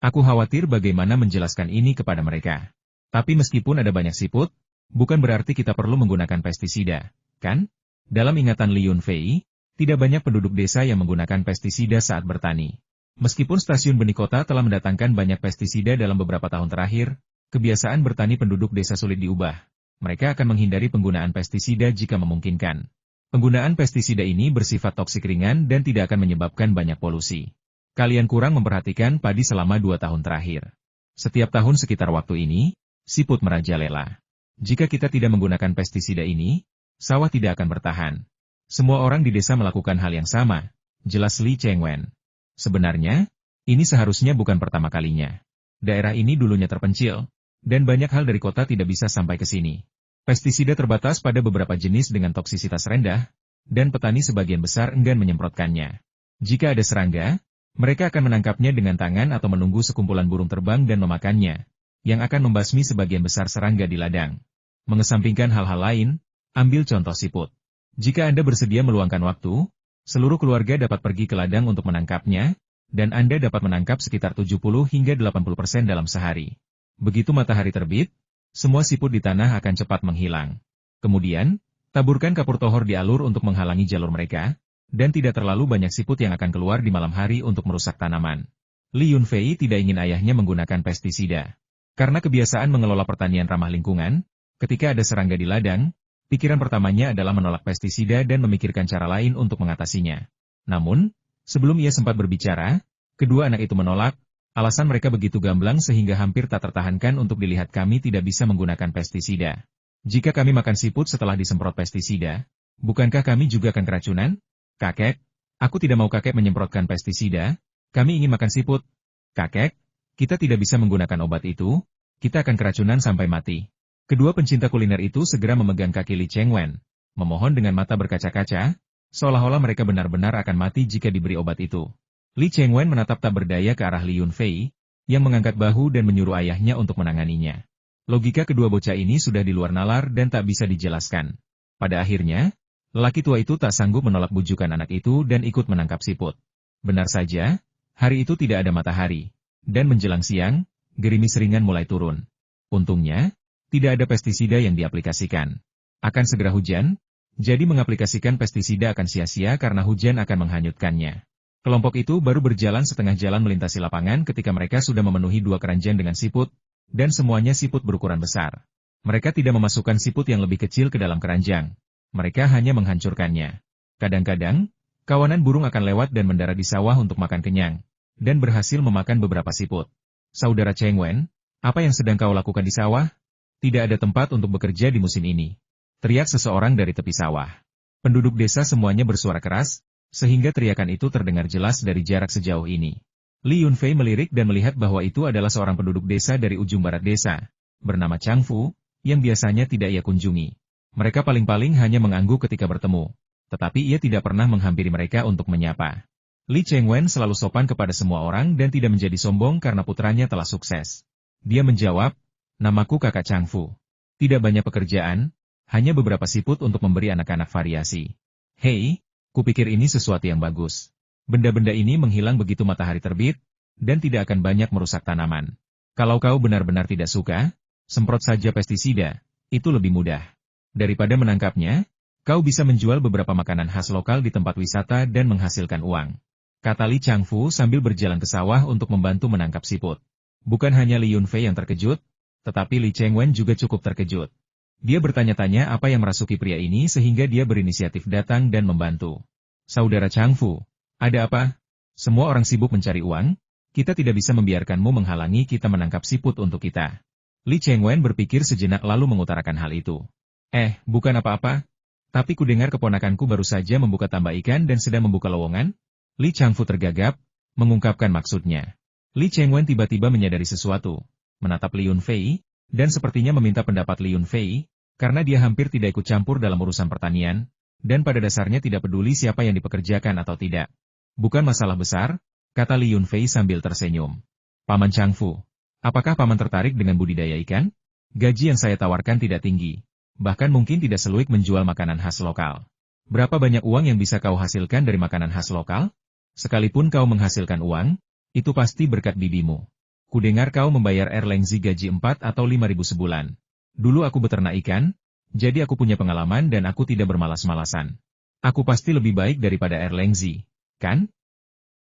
Aku khawatir bagaimana menjelaskan ini kepada mereka. Tapi meskipun ada banyak siput, bukan berarti kita perlu menggunakan pestisida, kan? Dalam ingatan Li Yunfei, tidak banyak penduduk desa yang menggunakan pestisida saat bertani. Meskipun stasiun benih kota telah mendatangkan banyak pestisida dalam beberapa tahun terakhir, kebiasaan bertani penduduk desa sulit diubah. Mereka akan menghindari penggunaan pestisida jika memungkinkan. Penggunaan pestisida ini bersifat toksik ringan dan tidak akan menyebabkan banyak polusi. Kalian kurang memperhatikan padi selama 2 tahun terakhir. Setiap tahun sekitar waktu ini, siput merajalela. Jika kita tidak menggunakan pestisida ini, sawah tidak akan bertahan. Semua orang di desa melakukan hal yang sama, jelas Li Chengwen. Sebenarnya, ini seharusnya bukan pertama kalinya. Daerah ini dulunya terpencil, dan banyak hal dari kota tidak bisa sampai ke sini. Pestisida terbatas pada beberapa jenis dengan toksisitas rendah, dan petani sebagian besar enggan menyemprotkannya. Jika ada serangga, mereka akan menangkapnya dengan tangan atau menunggu sekumpulan burung terbang dan memakannya, yang akan membasmi sebagian besar serangga di ladang. Mengesampingkan hal-hal lain, ambil contoh siput. Jika Anda bersedia meluangkan waktu, seluruh keluarga dapat pergi ke ladang untuk menangkapnya, dan Anda dapat menangkap sekitar 70 hingga 80% dalam sehari. Begitu matahari terbit, semua siput di tanah akan cepat menghilang. Kemudian, taburkan kapur tohor di alur untuk menghalangi jalur mereka, dan tidak terlalu banyak siput yang akan keluar di malam hari untuk merusak tanaman. Li Yunfei tidak ingin ayahnya menggunakan pestisida. Karena kebiasaan mengelola pertanian ramah lingkungan, ketika ada serangga di ladang, pikiran pertamanya adalah menolak pestisida dan memikirkan cara lain untuk mengatasinya. Namun, sebelum ia sempat berbicara, kedua anak itu menolak, alasan mereka begitu gamblang sehingga hampir tak tertahankan untuk dilihat kami tidak bisa menggunakan pestisida. Jika kami makan siput setelah disemprot pestisida, bukankah kami juga akan keracunan? Kakek, aku tidak mau kakek menyemprotkan pestisida, kami ingin makan siput. Kakek, kita tidak bisa menggunakan obat itu, kita akan keracunan sampai mati. Kedua pencinta kuliner itu segera memegang kaki Li Chengwen, memohon dengan mata berkaca-kaca, seolah-olah mereka benar-benar akan mati jika diberi obat itu. Li Chengwen menatap tak berdaya ke arah Li Yunfei, yang mengangkat bahu dan menyuruh ayahnya untuk menanganinya. Logika kedua bocah ini sudah di luar nalar dan tak bisa dijelaskan. Pada akhirnya, lelaki tua itu tak sanggup menolak bujukan anak itu dan ikut menangkap siput. Benar saja, hari itu tidak ada matahari, dan menjelang siang, gerimis ringan mulai turun. Untungnya, tidak ada pestisida yang diaplikasikan. Akan segera hujan, jadi mengaplikasikan pestisida akan sia-sia karena hujan akan menghanyutkannya. Kelompok itu baru berjalan setengah jalan melintasi lapangan ketika mereka sudah memenuhi 2 keranjang dengan siput, dan semuanya siput berukuran besar. Mereka tidak memasukkan siput yang lebih kecil ke dalam keranjang. Mereka hanya menghancurkannya. Kadang-kadang, kawanan burung akan lewat dan mendarat di sawah untuk makan kenyang, dan berhasil memakan beberapa siput. Saudara Chengwen, apa yang sedang kau lakukan di sawah? Tidak ada tempat untuk bekerja di musim ini. Teriak seseorang dari tepi sawah. Penduduk desa semuanya bersuara keras, sehingga teriakan itu terdengar jelas dari jarak sejauh ini. Li Yunfei melirik dan melihat bahwa itu adalah seorang penduduk desa dari ujung barat desa, bernama Chang Fu, yang biasanya tidak ia kunjungi. Mereka paling-paling hanya mengangguk ketika bertemu, tetapi ia tidak pernah menghampiri mereka untuk menyapa. Li Chengwen selalu sopan kepada semua orang dan tidak menjadi sombong karena putranya telah sukses. Dia menjawab, "Namaku kakak Chang Fu. Tidak banyak pekerjaan, hanya beberapa siput untuk memberi anak-anak variasi." "Hei, kupikir ini sesuatu yang bagus. Benda-benda ini menghilang begitu matahari terbit, dan tidak akan banyak merusak tanaman. Kalau kau benar-benar tidak suka, semprot saja pestisida, itu lebih mudah. Daripada menangkapnya, kau bisa menjual beberapa makanan khas lokal di tempat wisata dan menghasilkan uang," kata Li Changfu sambil berjalan ke sawah untuk membantu menangkap siput. Bukan hanya Li Yunfei yang terkejut, tetapi Li Chengwen juga cukup terkejut. Dia bertanya-tanya apa yang merasuki pria ini sehingga dia berinisiatif datang dan membantu. "Saudara Changfu, ada apa? Semua orang sibuk mencari uang, kita tidak bisa membiarkanmu menghalangi kita menangkap siput untuk kita." Li Chengwen berpikir sejenak lalu mengutarakan hal itu. Bukan apa-apa. Tapi kudengar keponakanku baru saja membuka tambak ikan dan sedang membuka lowongan." Li Changfu tergagap, mengungkapkan maksudnya. Li Chengwen tiba-tiba menyadari sesuatu, menatap Li Yunfei, dan sepertinya meminta pendapat Li Yunfei, karena dia hampir tidak ikut campur dalam urusan pertanian, dan pada dasarnya tidak peduli siapa yang dipekerjakan atau tidak. "Bukan masalah besar," kata Li Yunfei sambil tersenyum. "Paman Changfu, apakah paman tertarik dengan budidaya ikan? Gaji yang saya tawarkan tidak tinggi, bahkan mungkin tidak seluik menjual makanan khas lokal. Berapa banyak uang yang bisa kau hasilkan dari makanan khas lokal? Sekalipun kau menghasilkan uang, itu pasti berkat bibimu. Kudengar kau membayar Erlengzi gaji 4 atau 5.000 sebulan. Dulu aku beternak ikan, jadi aku punya pengalaman dan aku tidak bermalas-malasan. Aku pasti lebih baik daripada Erlengzi, kan?"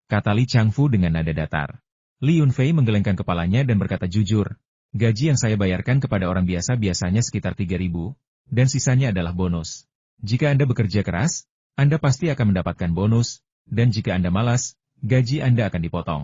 kata Li Changfu dengan nada datar. Li Yunfei menggelengkan kepalanya dan berkata jujur, "Gaji yang saya bayarkan kepada orang biasa biasanya sekitar 3.000, dan sisanya adalah bonus. Jika Anda bekerja keras, Anda pasti akan mendapatkan bonus, dan jika Anda malas, gaji Anda akan dipotong.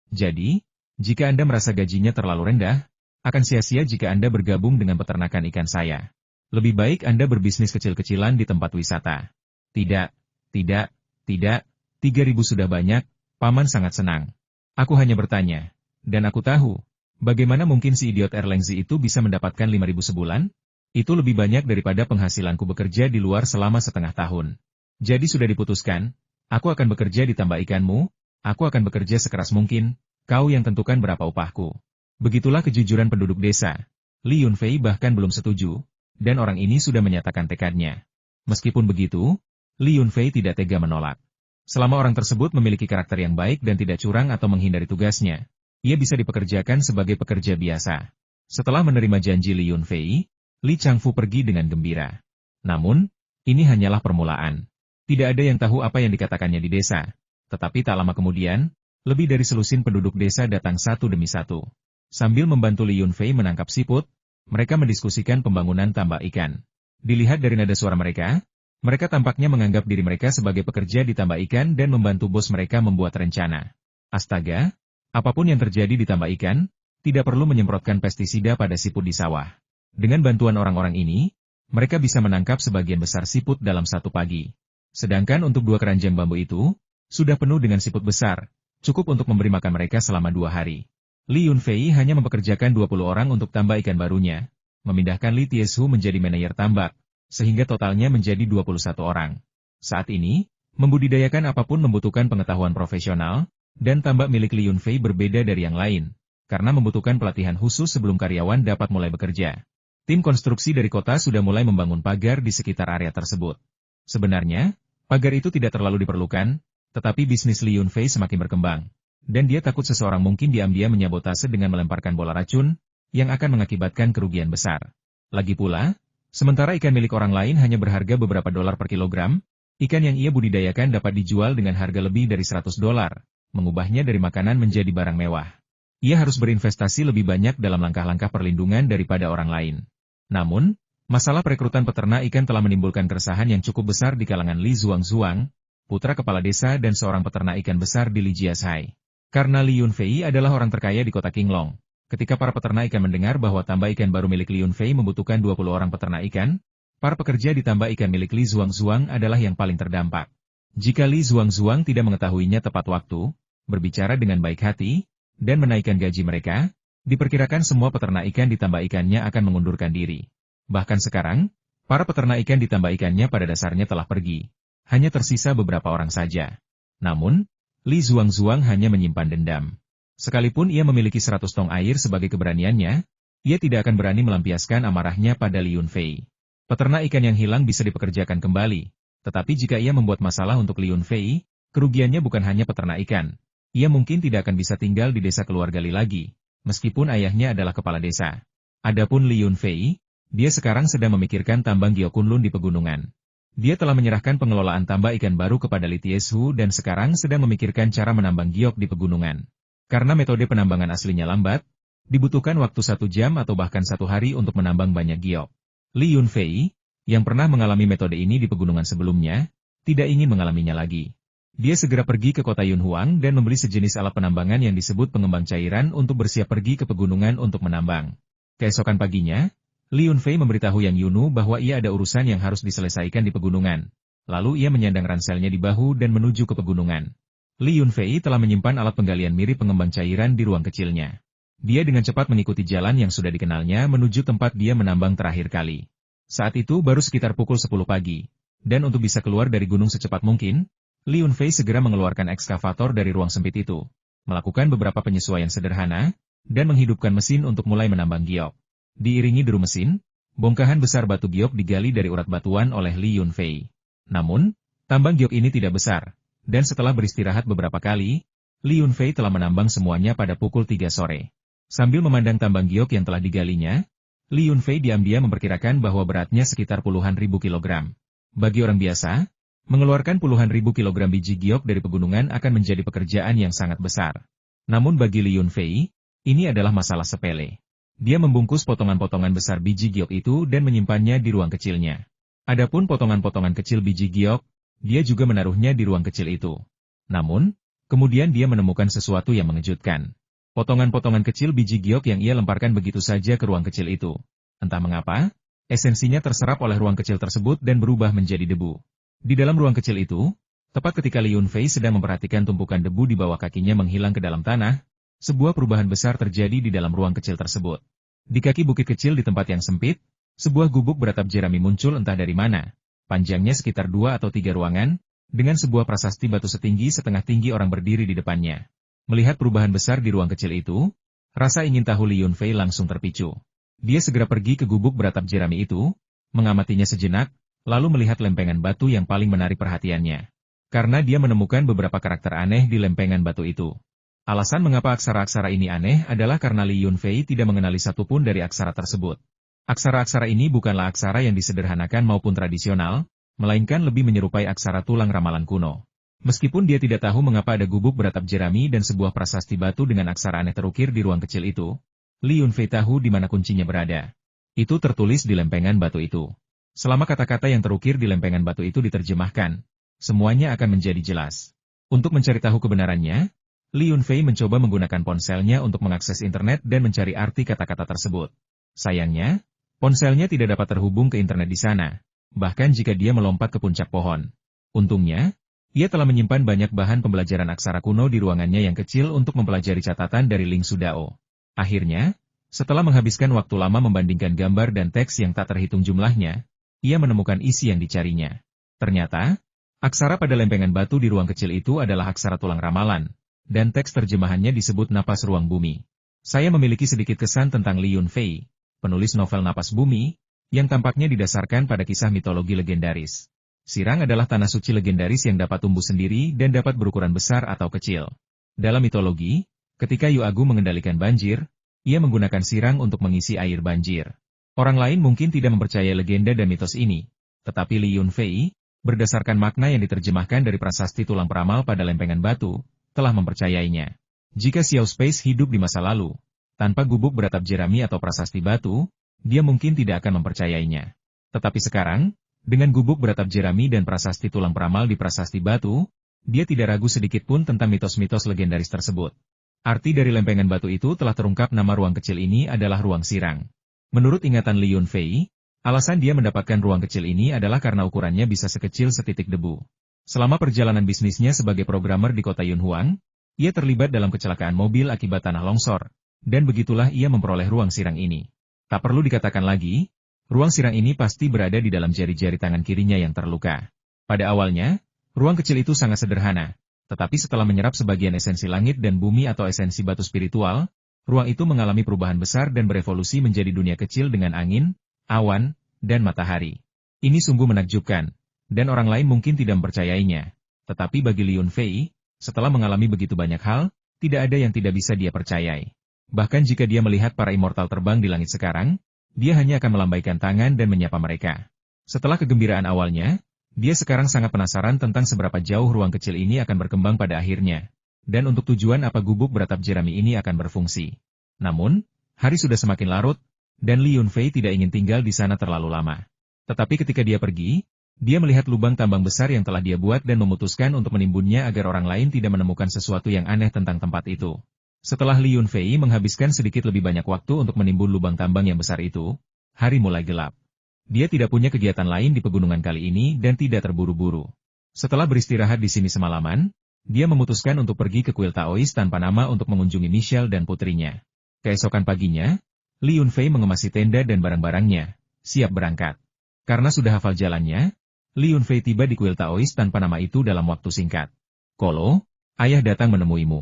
Jadi, jika Anda merasa gajinya terlalu rendah, akan sia-sia jika Anda bergabung dengan peternakan ikan saya. Lebih baik Anda berbisnis kecil-kecilan di tempat wisata." Tidak, 3.000 sudah banyak, Paman sangat senang. Aku hanya bertanya, dan aku tahu, bagaimana mungkin si idiot Erlengzi itu bisa mendapatkan 5.000 sebulan? Itu lebih banyak daripada penghasilanku bekerja di luar selama setengah tahun. Jadi sudah diputuskan, aku akan bekerja di tambak ikanmu, aku akan bekerja sekeras mungkin, kau yang tentukan berapa upahku. Begitulah kejujuran penduduk desa. Li Yunfei bahkan belum setuju, dan orang ini sudah menyatakan tekadnya. Meskipun begitu, Li Yunfei tidak tega menolak. Selama orang tersebut memiliki karakter yang baik dan tidak curang atau menghindari tugasnya, ia bisa dipekerjakan sebagai pekerja biasa. Setelah menerima janji Li Yunfei, Li Changfu pergi dengan gembira. Namun, ini hanyalah permulaan. Tidak ada yang tahu apa yang dikatakannya di desa. Tetapi tak lama kemudian, lebih dari selusin penduduk desa datang satu demi satu. Sambil membantu Li Yunfei menangkap siput, mereka mendiskusikan pembangunan tambak ikan. Dilihat dari nada suara mereka tampaknya menganggap diri mereka sebagai pekerja di tambak ikan dan membantu bos mereka membuat rencana. Astaga, apapun yang terjadi di tambak ikan, tidak perlu menyemprotkan pestisida pada siput di sawah. Dengan bantuan orang-orang ini, mereka bisa menangkap sebagian besar siput dalam satu pagi. Sedangkan untuk 2 keranjang bambu itu, sudah penuh dengan siput besar, cukup untuk memberi makan mereka selama 2 hari. Li Yunfei hanya mempekerjakan 20 orang untuk tambak ikan barunya, memindahkan Li Tieshu menjadi manajer tambak, sehingga totalnya menjadi 21 orang. Saat ini, membudidayakan apapun membutuhkan pengetahuan profesional, dan tambak milik Li Yunfei berbeda dari yang lain, karena membutuhkan pelatihan khusus sebelum karyawan dapat mulai bekerja. Tim konstruksi dari kota sudah mulai membangun pagar di sekitar area tersebut. Sebenarnya, pagar itu tidak terlalu diperlukan, tetapi bisnis Li Yunfei semakin berkembang, dan dia takut seseorang mungkin diam-diam menyabotase dengan melemparkan bola racun, yang akan mengakibatkan kerugian besar. Lagi pula, sementara ikan milik orang lain hanya berharga beberapa dolar per kilogram, ikan yang ia budidayakan dapat dijual dengan harga lebih dari $100, mengubahnya dari makanan menjadi barang mewah. Ia harus berinvestasi lebih banyak dalam langkah-langkah perlindungan daripada orang lain. Namun, masalah perekrutan peternak ikan telah menimbulkan keresahan yang cukup besar di kalangan Li Zuangzuang, putra kepala desa dan seorang peternak ikan besar di Li Jiashai. Karena Li Yunfei adalah orang terkaya di kota Qinglong, ketika para peternak ikan mendengar bahwa tambak ikan baru milik Li Yunfei membutuhkan 20 orang peternak ikan, para pekerja di tambak ikan milik Li Zuangzuang adalah yang paling terdampak. Jika Li Zuangzuang tidak mengetahuinya tepat waktu, berbicara dengan baik hati, dan menaikkan gaji mereka, diperkirakan semua peternak ikan ditambah ikannya akan mengundurkan diri. Bahkan sekarang, para peternak ikan ditambah ikannya pada dasarnya telah pergi. Hanya tersisa beberapa orang saja. Namun, Li Zuangzuang hanya menyimpan dendam. Sekalipun ia memiliki 100 tong air sebagai keberaniannya, ia tidak akan berani melampiaskan amarahnya pada Li Yunfei. Peternak ikan yang hilang bisa dipekerjakan kembali, tetapi jika ia membuat masalah untuk Li Yunfei, kerugiannya bukan hanya peternak ikan. Ia mungkin tidak akan bisa tinggal di desa keluarga Li lagi, meskipun ayahnya adalah kepala desa. Adapun Li Yunfei, dia sekarang sedang memikirkan tambang Gyokunlun di pegunungan. Dia telah menyerahkan pengelolaan tambak ikan baru kepada Li Tieshu dan sekarang sedang memikirkan cara menambang giok di pegunungan. Karena metode penambangan aslinya lambat, dibutuhkan waktu 1 jam atau bahkan 1 hari untuk menambang banyak giok. Li Yunfei, yang pernah mengalami metode ini di pegunungan sebelumnya, tidak ingin mengalaminya lagi. Dia segera pergi ke kota Yunhuang dan membeli sejenis alat penambangan yang disebut pengembang cairan untuk bersiap pergi ke pegunungan untuk menambang. Keesokan paginya, Li Yunfei memberitahu Yang Yunu bahwa ia ada urusan yang harus diselesaikan di pegunungan. Lalu ia menyandang ranselnya di bahu dan menuju ke pegunungan. Li Yunfei telah menyimpan alat penggalian mirip pengembang cairan di ruang kecilnya. Dia dengan cepat mengikuti jalan yang sudah dikenalnya menuju tempat dia menambang terakhir kali. Saat itu baru sekitar pukul 10 pagi. Dan untuk bisa keluar dari gunung secepat mungkin, Li Yunfei segera mengeluarkan ekskavator dari ruang sempit itu, melakukan beberapa penyesuaian sederhana, dan menghidupkan mesin untuk mulai menambang giok. Diiringi deru mesin, bongkahan besar batu giok digali dari urat batuan oleh Li Yunfei. Namun, tambang giok ini tidak besar, dan setelah beristirahat beberapa kali, Li Yunfei telah menambang semuanya pada pukul 3 sore. Sambil memandang tambang giok yang telah digalinya, Li Yunfei diam-diam memperkirakan bahwa beratnya sekitar puluhan ribu kilogram. Bagi orang biasa, mengeluarkan puluhan ribu kilogram biji giok dari pegunungan akan menjadi pekerjaan yang sangat besar. Namun bagi Li Yunfei, ini adalah masalah sepele. Dia membungkus potongan-potongan besar biji giok itu dan menyimpannya di ruang kecilnya. Adapun potongan-potongan kecil biji giok, dia juga menaruhnya di ruang kecil itu. Namun, kemudian dia menemukan sesuatu yang mengejutkan. Potongan-potongan kecil biji giok yang ia lemparkan begitu saja ke ruang kecil itu. Entah mengapa, esensinya terserap oleh ruang kecil tersebut dan berubah menjadi debu. Di dalam ruang kecil itu, tepat ketika Li Yunfei sedang memperhatikan tumpukan debu di bawah kakinya menghilang ke dalam tanah, sebuah perubahan besar terjadi di dalam ruang kecil tersebut. Di kaki bukit kecil di tempat yang sempit, sebuah gubuk beratap jerami muncul entah dari mana. Panjangnya sekitar 2 atau 3 ruangan, dengan sebuah prasasti batu setinggi setengah tinggi orang berdiri di depannya. Melihat perubahan besar di ruang kecil itu, rasa ingin tahu Li Yunfei langsung terpicu. Dia segera pergi ke gubuk beratap jerami itu, mengamatinya sejenak, lalu melihat lempengan batu yang paling menarik perhatiannya. Karena dia menemukan beberapa karakter aneh di lempengan batu itu. Alasan mengapa aksara-aksara ini aneh adalah karena Li Yunfei tidak mengenali satupun dari aksara tersebut. Aksara-aksara ini bukanlah aksara yang disederhanakan maupun tradisional, melainkan lebih menyerupai aksara tulang ramalan kuno. Meskipun dia tidak tahu mengapa ada gubuk beratap jerami dan sebuah prasasti batu dengan aksara aneh terukir di ruang kecil itu, Li Yunfei tahu di mana kuncinya berada. Itu tertulis di lempengan batu itu. Selama kata-kata yang terukir di lempengan batu itu diterjemahkan, semuanya akan menjadi jelas. Untuk mencari tahu kebenarannya, Li Yunfei mencoba menggunakan ponselnya untuk mengakses internet dan mencari arti kata-kata tersebut. Sayangnya, ponselnya tidak dapat terhubung ke internet di sana, bahkan jika dia melompat ke puncak pohon. Untungnya, ia telah menyimpan banyak bahan pembelajaran aksara kuno di ruangannya yang kecil untuk mempelajari catatan dari Ling Sudao. Akhirnya, setelah menghabiskan waktu lama membandingkan gambar dan teks yang tak terhitung jumlahnya, ia menemukan isi yang dicarinya. Ternyata, aksara pada lempengan batu di ruang kecil itu adalah aksara tulang ramalan, dan teks terjemahannya disebut Napas Ruang Bumi. Saya memiliki sedikit kesan tentang Li Yunfei, penulis novel Napas Bumi, yang tampaknya didasarkan pada kisah mitologi legendaris. Sirang adalah tanah suci legendaris yang dapat tumbuh sendiri dan dapat berukuran besar atau kecil. Dalam mitologi, ketika Yu Agung mengendalikan banjir, ia menggunakan sirang untuk mengisi air banjir. Orang lain mungkin tidak mempercayai legenda dan mitos ini, tetapi Li Yunfei, berdasarkan makna yang diterjemahkan dari prasasti tulang peramal pada lempengan batu, telah mempercayainya. Jika Xiao Space hidup di masa lalu, tanpa gubuk beratap jerami atau prasasti batu, dia mungkin tidak akan mempercayainya. Tetapi sekarang, dengan gubuk beratap jerami dan prasasti tulang peramal di prasasti batu, dia tidak ragu sedikit pun tentang mitos-mitos legendaris tersebut. Arti dari lempengan batu itu telah terungkap. Nama ruang kecil ini adalah ruang sirang. Menurut ingatan Li Yunfei, alasan dia mendapatkan ruang kecil ini adalah karena ukurannya bisa sekecil setitik debu. Selama perjalanan bisnisnya sebagai programmer di kota Yunhuang, ia terlibat dalam kecelakaan mobil akibat tanah longsor, dan begitulah ia memperoleh ruang sirang ini. Tak perlu dikatakan lagi, ruang sirang ini pasti berada di dalam jari-jari tangan kirinya yang terluka. Pada awalnya, ruang kecil itu sangat sederhana, tetapi setelah menyerap sebagian esensi langit dan bumi atau esensi batu spiritual, ruang itu mengalami perubahan besar dan berevolusi menjadi dunia kecil dengan angin, awan, dan matahari. Ini sungguh menakjubkan, dan orang lain mungkin tidak mempercayainya. Tetapi bagi Li Yunfei, setelah mengalami begitu banyak hal, tidak ada yang tidak bisa dia percayai. Bahkan jika dia melihat para immortal terbang di langit sekarang, dia hanya akan melambaikan tangan dan menyapa mereka. Setelah kegembiraan awalnya, dia sekarang sangat penasaran tentang seberapa jauh ruang kecil ini akan berkembang pada akhirnya, dan untuk tujuan apa gubuk beratap jerami ini akan berfungsi. Namun, hari sudah semakin larut, dan Li Yunfei tidak ingin tinggal di sana terlalu lama. Tetapi ketika dia pergi, dia melihat lubang tambang besar yang telah dia buat dan memutuskan untuk menimbunnya agar orang lain tidak menemukan sesuatu yang aneh tentang tempat itu. Setelah Li Yunfei menghabiskan sedikit lebih banyak waktu untuk menimbun lubang tambang yang besar itu, hari mulai gelap. Dia tidak punya kegiatan lain di pegunungan kali ini dan tidak terburu-buru. Setelah beristirahat di sini semalaman, dia memutuskan untuk pergi ke kuil Taois tanpa nama untuk mengunjungi Michelle dan putrinya. Keesokan paginya, Li Yunfei mengemasi tenda dan barang-barangnya, siap berangkat. Karena sudah hafal jalannya, Li Yunfei tiba di kuil Taois tanpa nama itu dalam waktu singkat. Kolo, ayah datang menemuimu.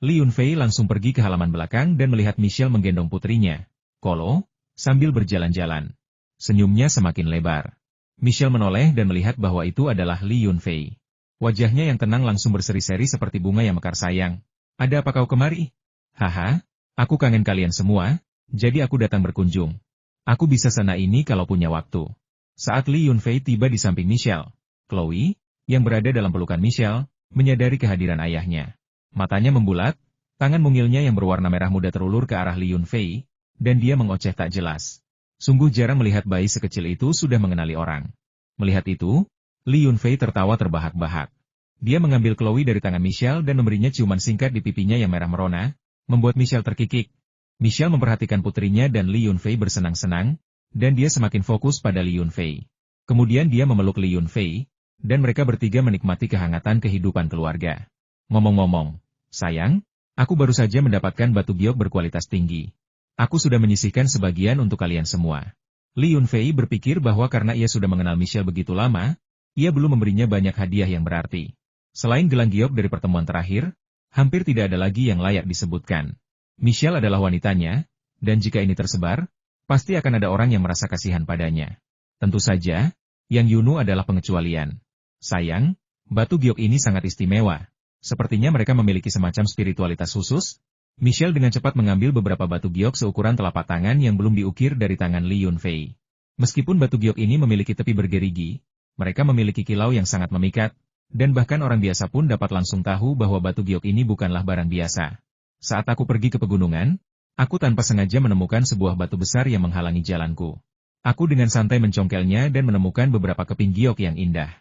Li Yunfei langsung pergi ke halaman belakang dan melihat Michelle menggendong putrinya, Kolo, sambil berjalan-jalan. Senyumnya semakin lebar. Michelle menoleh dan melihat bahwa itu adalah Li Yunfei. Wajahnya yang tenang langsung berseri-seri seperti bunga yang mekar sayang. Ada apa kau kemari? Haha, aku kangen kalian semua, jadi aku datang berkunjung. Aku bisa sana ini kalau punya waktu. Saat Li Yunfei tiba di samping Michelle, Chloe, yang berada dalam pelukan Michelle, menyadari kehadiran ayahnya. Matanya membulat, tangan mungilnya yang berwarna merah muda terulur ke arah Li Yunfei, dan dia mengoceh tak jelas. Sungguh jarang melihat bayi sekecil itu sudah mengenali orang. Melihat itu, Li Yunfei tertawa terbahak-bahak. Dia mengambil Chloe dari tangan Michelle dan memberinya ciuman singkat di pipinya yang merah merona, membuat Michelle terkikik. Michelle memperhatikan putrinya dan Li Yunfei bersenang-senang, dan dia semakin fokus pada Li Yunfei. Kemudian dia memeluk Li Yunfei, dan mereka bertiga menikmati kehangatan kehidupan keluarga. Ngomong-ngomong, sayang, aku baru saja mendapatkan batu giok berkualitas tinggi. Aku sudah menyisihkan sebagian untuk kalian semua. Li Yunfei berpikir bahwa karena ia sudah mengenal Michelle begitu lama, ia belum memberinya banyak hadiah yang berarti. Selain gelang giok dari pertemuan terakhir, hampir tidak ada lagi yang layak disebutkan. Michelle adalah wanitanya, dan jika ini tersebar, pasti akan ada orang yang merasa kasihan padanya. Tentu saja, Yang Yunu adalah pengecualian. Sayang, batu giok ini sangat istimewa. Sepertinya mereka memiliki semacam spiritualitas khusus. Michelle dengan cepat mengambil beberapa batu giok seukuran telapak tangan yang belum diukir dari tangan Li Yunfei. Meskipun batu giok ini memiliki tepi bergerigi, mereka memiliki kilau yang sangat memikat, dan bahkan orang biasa pun dapat langsung tahu bahwa batu giok ini bukanlah barang biasa. Saat aku pergi ke pegunungan, aku tanpa sengaja menemukan sebuah batu besar yang menghalangi jalanku. Aku dengan santai mencongkelnya dan menemukan beberapa keping giok yang indah.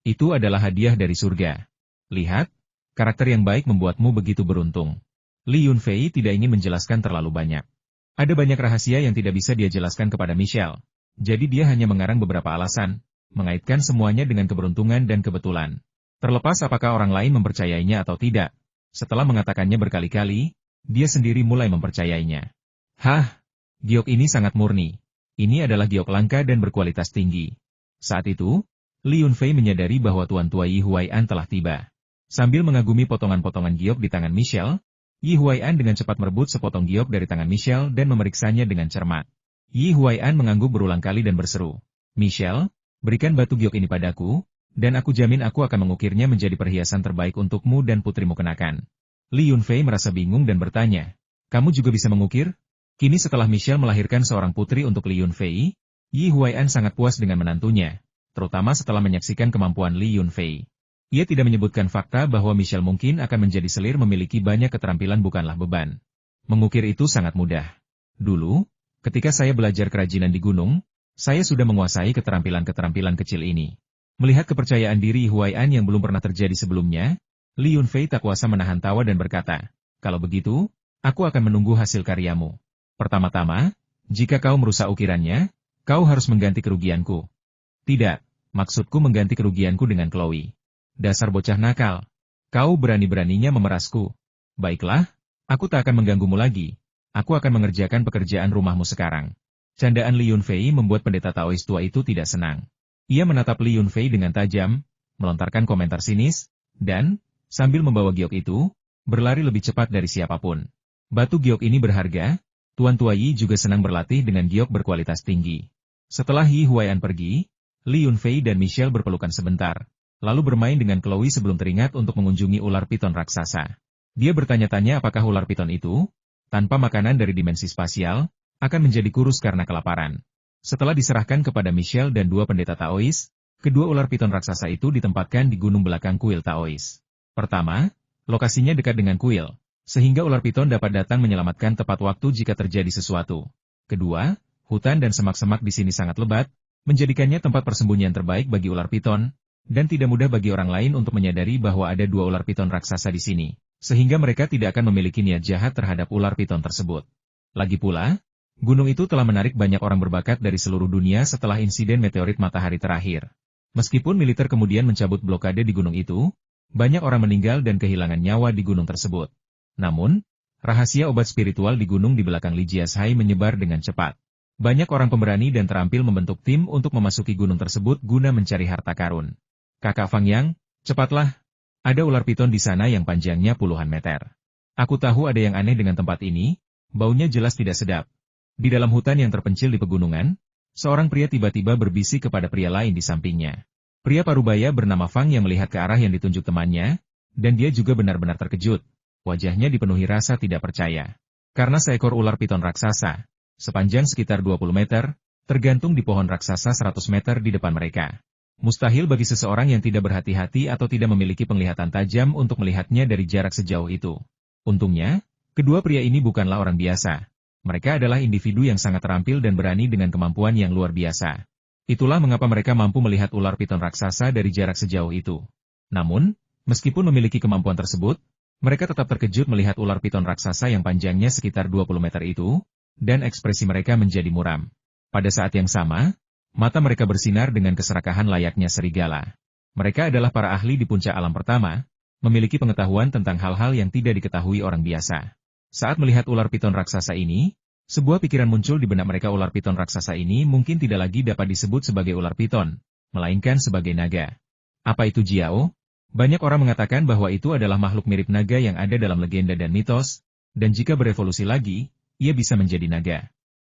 Itu adalah hadiah dari surga. Lihat, karakter yang baik membuatmu begitu beruntung. Li Yunfei tidak ingin menjelaskan terlalu banyak. Ada banyak rahasia yang tidak bisa dia jelaskan kepada Michelle. Jadi dia hanya mengarang beberapa alasan, mengaitkan semuanya dengan keberuntungan dan kebetulan. Terlepas apakah orang lain mempercayainya atau tidak, setelah mengatakannya berkali-kali, dia sendiri mulai mempercayainya. Hah, giok ini sangat murni. Ini adalah giok langka dan berkualitas tinggi. Saat itu, Li Yunfei menyadari bahwa Tuan Tua Yi Huai'an telah tiba. Sambil mengagumi potongan-potongan giok di tangan Michelle, Yi Huai'an dengan cepat merebut sepotong giok dari tangan Michelle dan memeriksanya dengan cermat. Yi Huai'an mengangguk berulang kali dan berseru, Michelle, berikan batu giok ini padaku, dan aku jamin aku akan mengukirnya menjadi perhiasan terbaik untukmu dan putrimu kenakan. Li Yunfei merasa bingung dan bertanya, kamu juga bisa mengukir? Kini setelah Michelle melahirkan seorang putri untuk Li Yunfei, Yi Huai'an sangat puas dengan menantunya, terutama setelah menyaksikan kemampuan Li Yunfei. Ia tidak menyebutkan fakta bahwa Michelle mungkin akan menjadi selir memiliki banyak keterampilan bukanlah beban. Mengukir itu sangat mudah. Dulu, ketika saya belajar kerajinan di gunung, saya sudah menguasai keterampilan-keterampilan kecil ini. Melihat kepercayaan diri Yi Huai'an yang belum pernah terjadi sebelumnya, Li Yunfei tak kuasa menahan tawa dan berkata, kalau begitu, aku akan menunggu hasil karyamu. Pertama-tama, jika kau merusak ukirannya, kau harus mengganti kerugianku. Tidak, maksudku mengganti kerugianku dengan Chloe. Dasar bocah nakal. Kau berani-beraninya memerasku. Baiklah, aku tak akan mengganggumu lagi. Aku akan mengerjakan pekerjaan rumahmu sekarang. Candaan Li Yunfei membuat pendeta Taois tua itu tidak senang. Ia menatap Li Yunfei dengan tajam, melontarkan komentar sinis, dan, sambil membawa giok itu, berlari lebih cepat dari siapapun. Batu giok ini berharga, Tuan Tua Yi juga senang berlatih dengan giok berkualitas tinggi. Setelah Yi Huaian pergi, Li Yunfei dan Michelle berpelukan sebentar, lalu bermain dengan Chloe sebelum teringat untuk mengunjungi ular piton raksasa. Dia bertanya-tanya apakah ular piton itu, tanpa makanan dari dimensi spasial, akan menjadi kurus karena kelaparan. Setelah diserahkan kepada Michelle dan dua pendeta Taois, kedua ular piton raksasa itu ditempatkan di gunung belakang kuil Taois. Pertama, lokasinya dekat dengan kuil, sehingga ular piton dapat datang menyelamatkan tepat waktu jika terjadi sesuatu. Kedua, hutan dan semak-semak di sini sangat lebat, menjadikannya tempat persembunyian terbaik bagi ular piton, dan tidak mudah bagi orang lain untuk menyadari bahwa ada dua ular piton raksasa di sini, sehingga mereka tidak akan memiliki niat jahat terhadap ular piton tersebut. Lagi pula, gunung itu telah menarik banyak orang berbakat dari seluruh dunia setelah insiden meteorit matahari terakhir. Meskipun militer kemudian mencabut blokade di gunung itu, banyak orang meninggal dan kehilangan nyawa di gunung tersebut. Namun, rahasia obat spiritual di gunung di belakang Li Jiashai menyebar dengan cepat. Banyak orang pemberani dan terampil membentuk tim untuk memasuki gunung tersebut guna mencari harta karun. Kakak Fang Yang, cepatlah. Ada ular piton di sana yang panjangnya puluhan meter. Aku tahu ada yang aneh dengan tempat ini, baunya jelas tidak sedap. Di dalam hutan yang terpencil di pegunungan, seorang pria tiba-tiba berbisik kepada pria lain di sampingnya. Pria parubaya bernama Fang yang melihat ke arah yang ditunjuk temannya, dan dia juga benar-benar terkejut. Wajahnya dipenuhi rasa tidak percaya. Karena seekor ular piton raksasa, sepanjang sekitar 20 meter, tergantung di pohon raksasa 100 meter di depan mereka. Mustahil bagi seseorang yang tidak berhati-hati atau tidak memiliki penglihatan tajam untuk melihatnya dari jarak sejauh itu. Untungnya, kedua pria ini bukanlah orang biasa. Mereka adalah individu yang sangat terampil dan berani dengan kemampuan yang luar biasa. Itulah mengapa mereka mampu melihat ular piton raksasa dari jarak sejauh itu. Namun, meskipun memiliki kemampuan tersebut, mereka tetap terkejut melihat ular piton raksasa yang panjangnya sekitar 20 meter itu, dan ekspresi mereka menjadi muram. Pada saat yang sama, mata mereka bersinar dengan keserakahan layaknya serigala. Mereka adalah para ahli di puncak alam pertama, memiliki pengetahuan tentang hal-hal yang tidak diketahui orang biasa. Saat melihat ular piton raksasa ini, sebuah pikiran muncul di benak mereka. Ular piton raksasa ini mungkin tidak lagi dapat disebut sebagai ular piton, melainkan sebagai naga. Apa itu Jiao? Banyak orang mengatakan bahwa itu adalah makhluk mirip naga yang ada dalam legenda dan mitos, dan jika berevolusi lagi, ia bisa menjadi naga.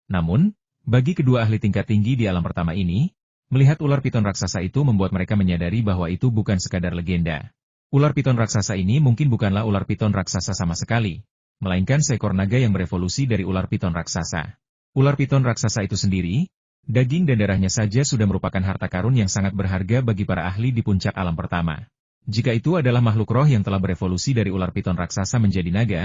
Namun, bagi kedua ahli tingkat tinggi di alam pertama ini, melihat ular piton raksasa itu membuat mereka menyadari bahwa itu bukan sekadar legenda. Ular piton raksasa ini mungkin bukanlah ular piton raksasa sama sekali, melainkan seekor naga yang berevolusi dari ular piton raksasa. Ular piton raksasa itu sendiri, daging dan darahnya saja sudah merupakan harta karun yang sangat berharga bagi para ahli di puncak alam pertama. Jika itu adalah makhluk roh yang telah berevolusi dari ular piton raksasa menjadi naga,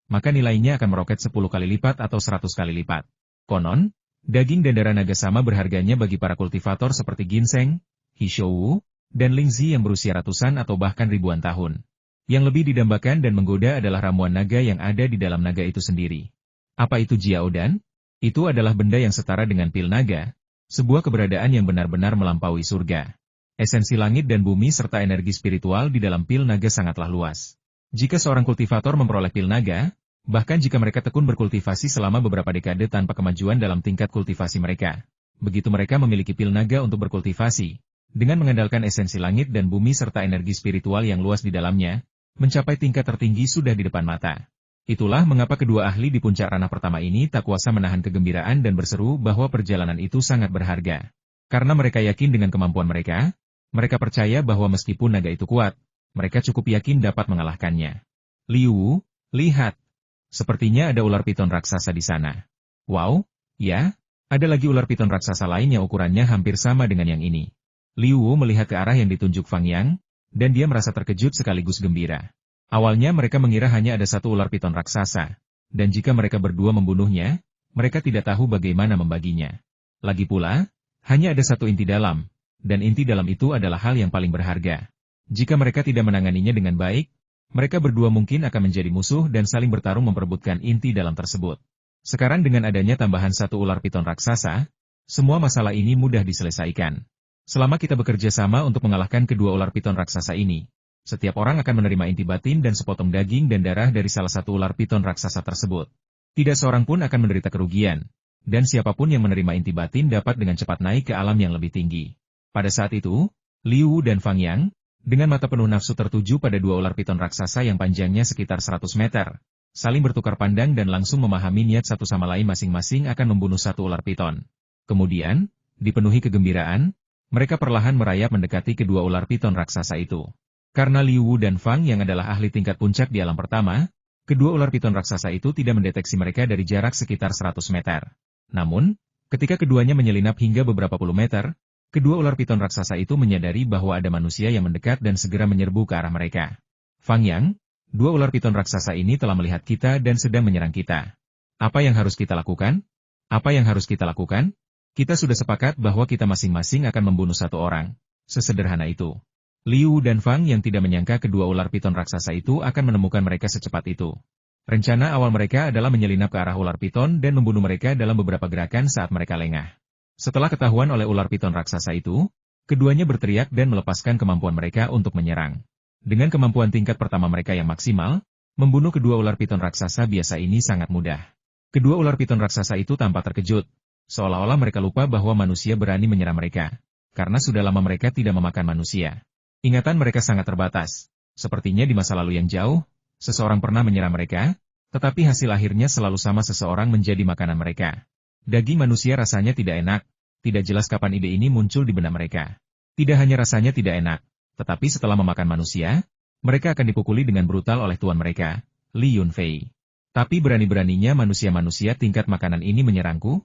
maka nilainya akan meroket 10 kali lipat atau 100 kali lipat. Konon, daging dan darah naga sama berharganya bagi para kultivator seperti Ginseng, Hishou, dan Lingzi yang berusia ratusan atau bahkan ribuan tahun. Yang lebih didambakan dan menggoda adalah ramuan naga yang ada di dalam naga itu sendiri. Apa itu Jiaodan? Itu adalah benda yang setara dengan pil naga, sebuah keberadaan yang benar-benar melampaui surga. Esensi langit dan bumi serta energi spiritual di dalam pil naga sangatlah luas. Jika seorang kultivator memperoleh pil naga, bahkan jika mereka tekun berkultivasi selama beberapa dekade tanpa kemajuan dalam tingkat kultivasi mereka, begitu mereka memiliki pil naga untuk berkultivasi, dengan mengandalkan esensi langit dan bumi serta energi spiritual yang luas di dalamnya, mencapai tingkat tertinggi sudah di depan mata. Itulah mengapa kedua ahli di puncak ranah pertama ini tak kuasa menahan kegembiraan dan berseru bahwa perjalanan itu sangat berharga. Karena mereka yakin dengan kemampuan mereka percaya bahwa meskipun naga itu kuat, mereka cukup yakin dapat mengalahkannya. Liu, lihat. Sepertinya ada ular piton raksasa di sana. Wow, ya, ada lagi ular piton raksasa lain yang ukurannya hampir sama dengan yang ini. Liu melihat ke arah yang ditunjuk Fang Yang, dan dia merasa terkejut sekaligus gembira. Awalnya mereka mengira hanya ada satu ular piton raksasa, dan jika mereka berdua membunuhnya, mereka tidak tahu bagaimana membaginya. Lagi pula, hanya ada satu inti dalam, dan inti dalam itu adalah hal yang paling berharga. Jika mereka tidak menanganinya dengan baik, mereka berdua mungkin akan menjadi musuh dan saling bertarung memperebutkan inti dalam tersebut. Sekarang dengan adanya tambahan satu ular piton raksasa, semua masalah ini mudah diselesaikan. Selama kita bekerja sama untuk mengalahkan kedua ular piton raksasa ini, setiap orang akan menerima inti batin dan sepotong daging dan darah dari salah satu ular piton raksasa tersebut. Tidak seorang pun akan menderita kerugian, dan siapapun yang menerima inti batin dapat dengan cepat naik ke alam yang lebih tinggi. Pada saat itu, Liu Wu dan Fang Yang, dengan mata penuh nafsu tertuju pada dua ular piton raksasa yang panjangnya sekitar 100 meter, saling bertukar pandang dan langsung memahami niat satu sama lain masing-masing akan membunuh satu ular piton. Kemudian, dipenuhi kegembiraan, mereka perlahan merayap mendekati kedua ular piton raksasa itu. Karena Liu Wu dan Fang yang adalah ahli tingkat puncak di alam pertama, kedua ular piton raksasa itu tidak mendeteksi mereka dari jarak sekitar 100 meter. Namun, ketika keduanya menyelinap hingga beberapa puluh meter, kedua ular piton raksasa itu menyadari bahwa ada manusia yang mendekat dan segera menyerbu ke arah mereka. Fang Yang, dua ular piton raksasa ini telah melihat kita dan sedang menyerang kita. Apa yang harus kita lakukan? Apa yang harus kita lakukan? Kita sudah sepakat bahwa kita masing-masing akan membunuh satu orang. Sesederhana itu. Liu dan Fang yang tidak menyangka kedua ular piton raksasa itu akan menemukan mereka secepat itu. Rencana awal mereka adalah menyelinap ke arah ular piton dan membunuh mereka dalam beberapa gerakan saat mereka lengah. Setelah ketahuan oleh ular piton raksasa itu, keduanya berteriak dan melepaskan kemampuan mereka untuk menyerang. Dengan kemampuan tingkat pertama mereka yang maksimal, membunuh kedua ular piton raksasa biasa ini sangat mudah. Kedua ular piton raksasa itu tampak terkejut. Seolah-olah mereka lupa bahwa manusia berani menyerang mereka, karena sudah lama mereka tidak memakan manusia. Ingatan mereka sangat terbatas. Sepertinya di masa lalu yang jauh, seseorang pernah menyerang mereka, tetapi hasil akhirnya selalu sama, seseorang menjadi makanan mereka. Daging manusia rasanya tidak enak, tidak jelas kapan ide ini muncul di benak mereka. Tidak hanya rasanya tidak enak, tetapi setelah memakan manusia, mereka akan dipukuli dengan brutal oleh tuan mereka, Li Yunfei. Tapi berani-beraninya manusia-manusia tingkat makanan ini menyerangku?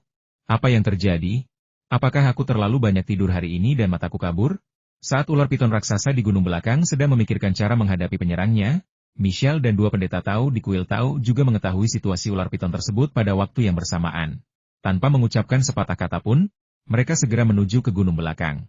Apa yang terjadi? Apakah aku terlalu banyak tidur hari ini dan mataku kabur? Saat ular piton raksasa di gunung belakang sedang memikirkan cara menghadapi penyerangnya, Michelle dan dua pendeta Tao di kuil Tao juga mengetahui situasi ular piton tersebut pada waktu yang bersamaan. Tanpa mengucapkan sepatah kata pun, mereka segera menuju ke gunung belakang.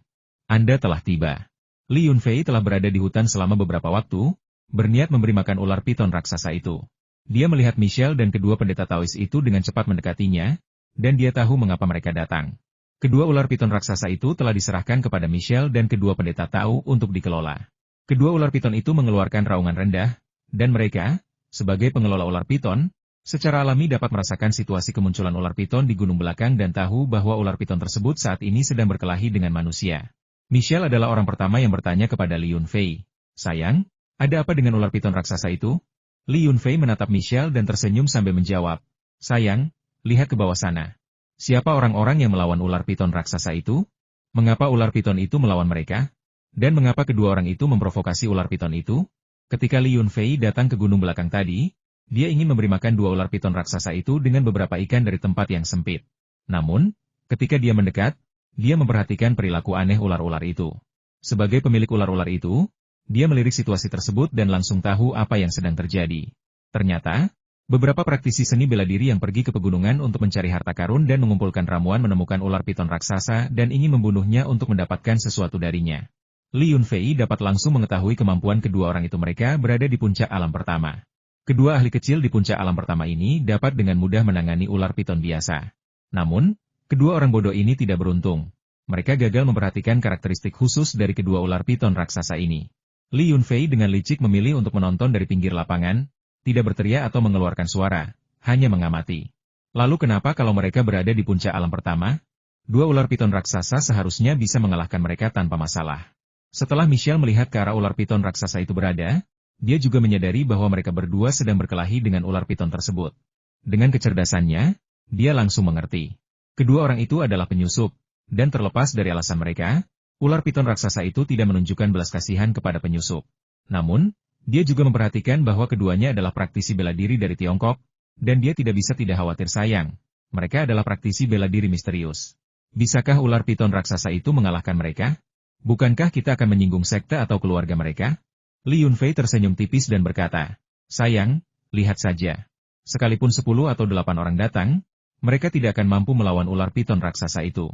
Anda telah tiba. Li Yunfei telah berada di hutan selama beberapa waktu, berniat memberi makan ular piton raksasa itu. Dia melihat Michelle dan kedua pendeta Taois itu dengan cepat mendekatinya, dan dia tahu mengapa mereka datang. Kedua ular piton raksasa itu telah diserahkan kepada Michelle dan kedua pendeta Tao untuk dikelola. Kedua ular piton itu mengeluarkan raungan rendah, dan mereka, sebagai pengelola ular piton, secara alami dapat merasakan situasi kemunculan ular piton di gunung belakang dan tahu bahwa ular piton tersebut saat ini sedang berkelahi dengan manusia. Michelle adalah orang pertama yang bertanya kepada Li Yunfei, "Sayang, ada apa dengan ular piton raksasa itu?" Li Yunfei menatap Michelle dan tersenyum sambil menjawab, "Sayang, lihat ke bawah sana. Siapa orang-orang yang melawan ular piton raksasa itu? Mengapa ular piton itu melawan mereka? Dan mengapa kedua orang itu memprovokasi ular piton itu?" Ketika Li Yunfei datang ke gunung belakang tadi, dia ingin memberi makan dua ular piton raksasa itu dengan beberapa ikan dari tempat yang sempit. Namun, ketika dia mendekat, dia memperhatikan perilaku aneh ular-ular itu. Sebagai pemilik ular-ular itu, dia melirik situasi tersebut dan langsung tahu apa yang sedang terjadi. Ternyata, beberapa praktisi seni bela diri yang pergi ke pegunungan untuk mencari harta karun dan mengumpulkan ramuan menemukan ular piton raksasa dan ingin membunuhnya untuk mendapatkan sesuatu darinya. Li Yunfei dapat langsung mengetahui kemampuan kedua orang itu. Mereka berada di puncak alam pertama. Kedua ahli kecil di puncak alam pertama ini dapat dengan mudah menangani ular piton biasa. Namun, kedua orang bodoh ini tidak beruntung. Mereka gagal memperhatikan karakteristik khusus dari kedua ular piton raksasa ini. Li Yunfei dengan licik memilih untuk menonton dari pinggir lapangan, tidak berteriak atau mengeluarkan suara, hanya mengamati. Lalu kenapa kalau mereka berada di puncak alam pertama? Dua ular piton raksasa seharusnya bisa mengalahkan mereka tanpa masalah. Setelah Michelle melihat ke arah ular piton raksasa itu berada, dia juga menyadari bahwa mereka berdua sedang berkelahi dengan ular piton tersebut. Dengan kecerdasannya, dia langsung mengerti. Kedua orang itu adalah penyusup, dan terlepas dari alasan mereka, ular piton raksasa itu tidak menunjukkan belas kasihan kepada penyusup. Namun, dia juga memperhatikan bahwa keduanya adalah praktisi bela diri dari Tiongkok, dan dia tidak bisa tidak khawatir. Sayang, mereka adalah praktisi bela diri misterius. Bisakah ular piton raksasa itu mengalahkan mereka? Bukankah kita akan menyinggung sekte atau keluarga mereka? Li Yunfei tersenyum tipis dan berkata, "Sayang, lihat saja. Sekalipun 10 atau 8 orang datang, mereka tidak akan mampu melawan ular piton raksasa itu."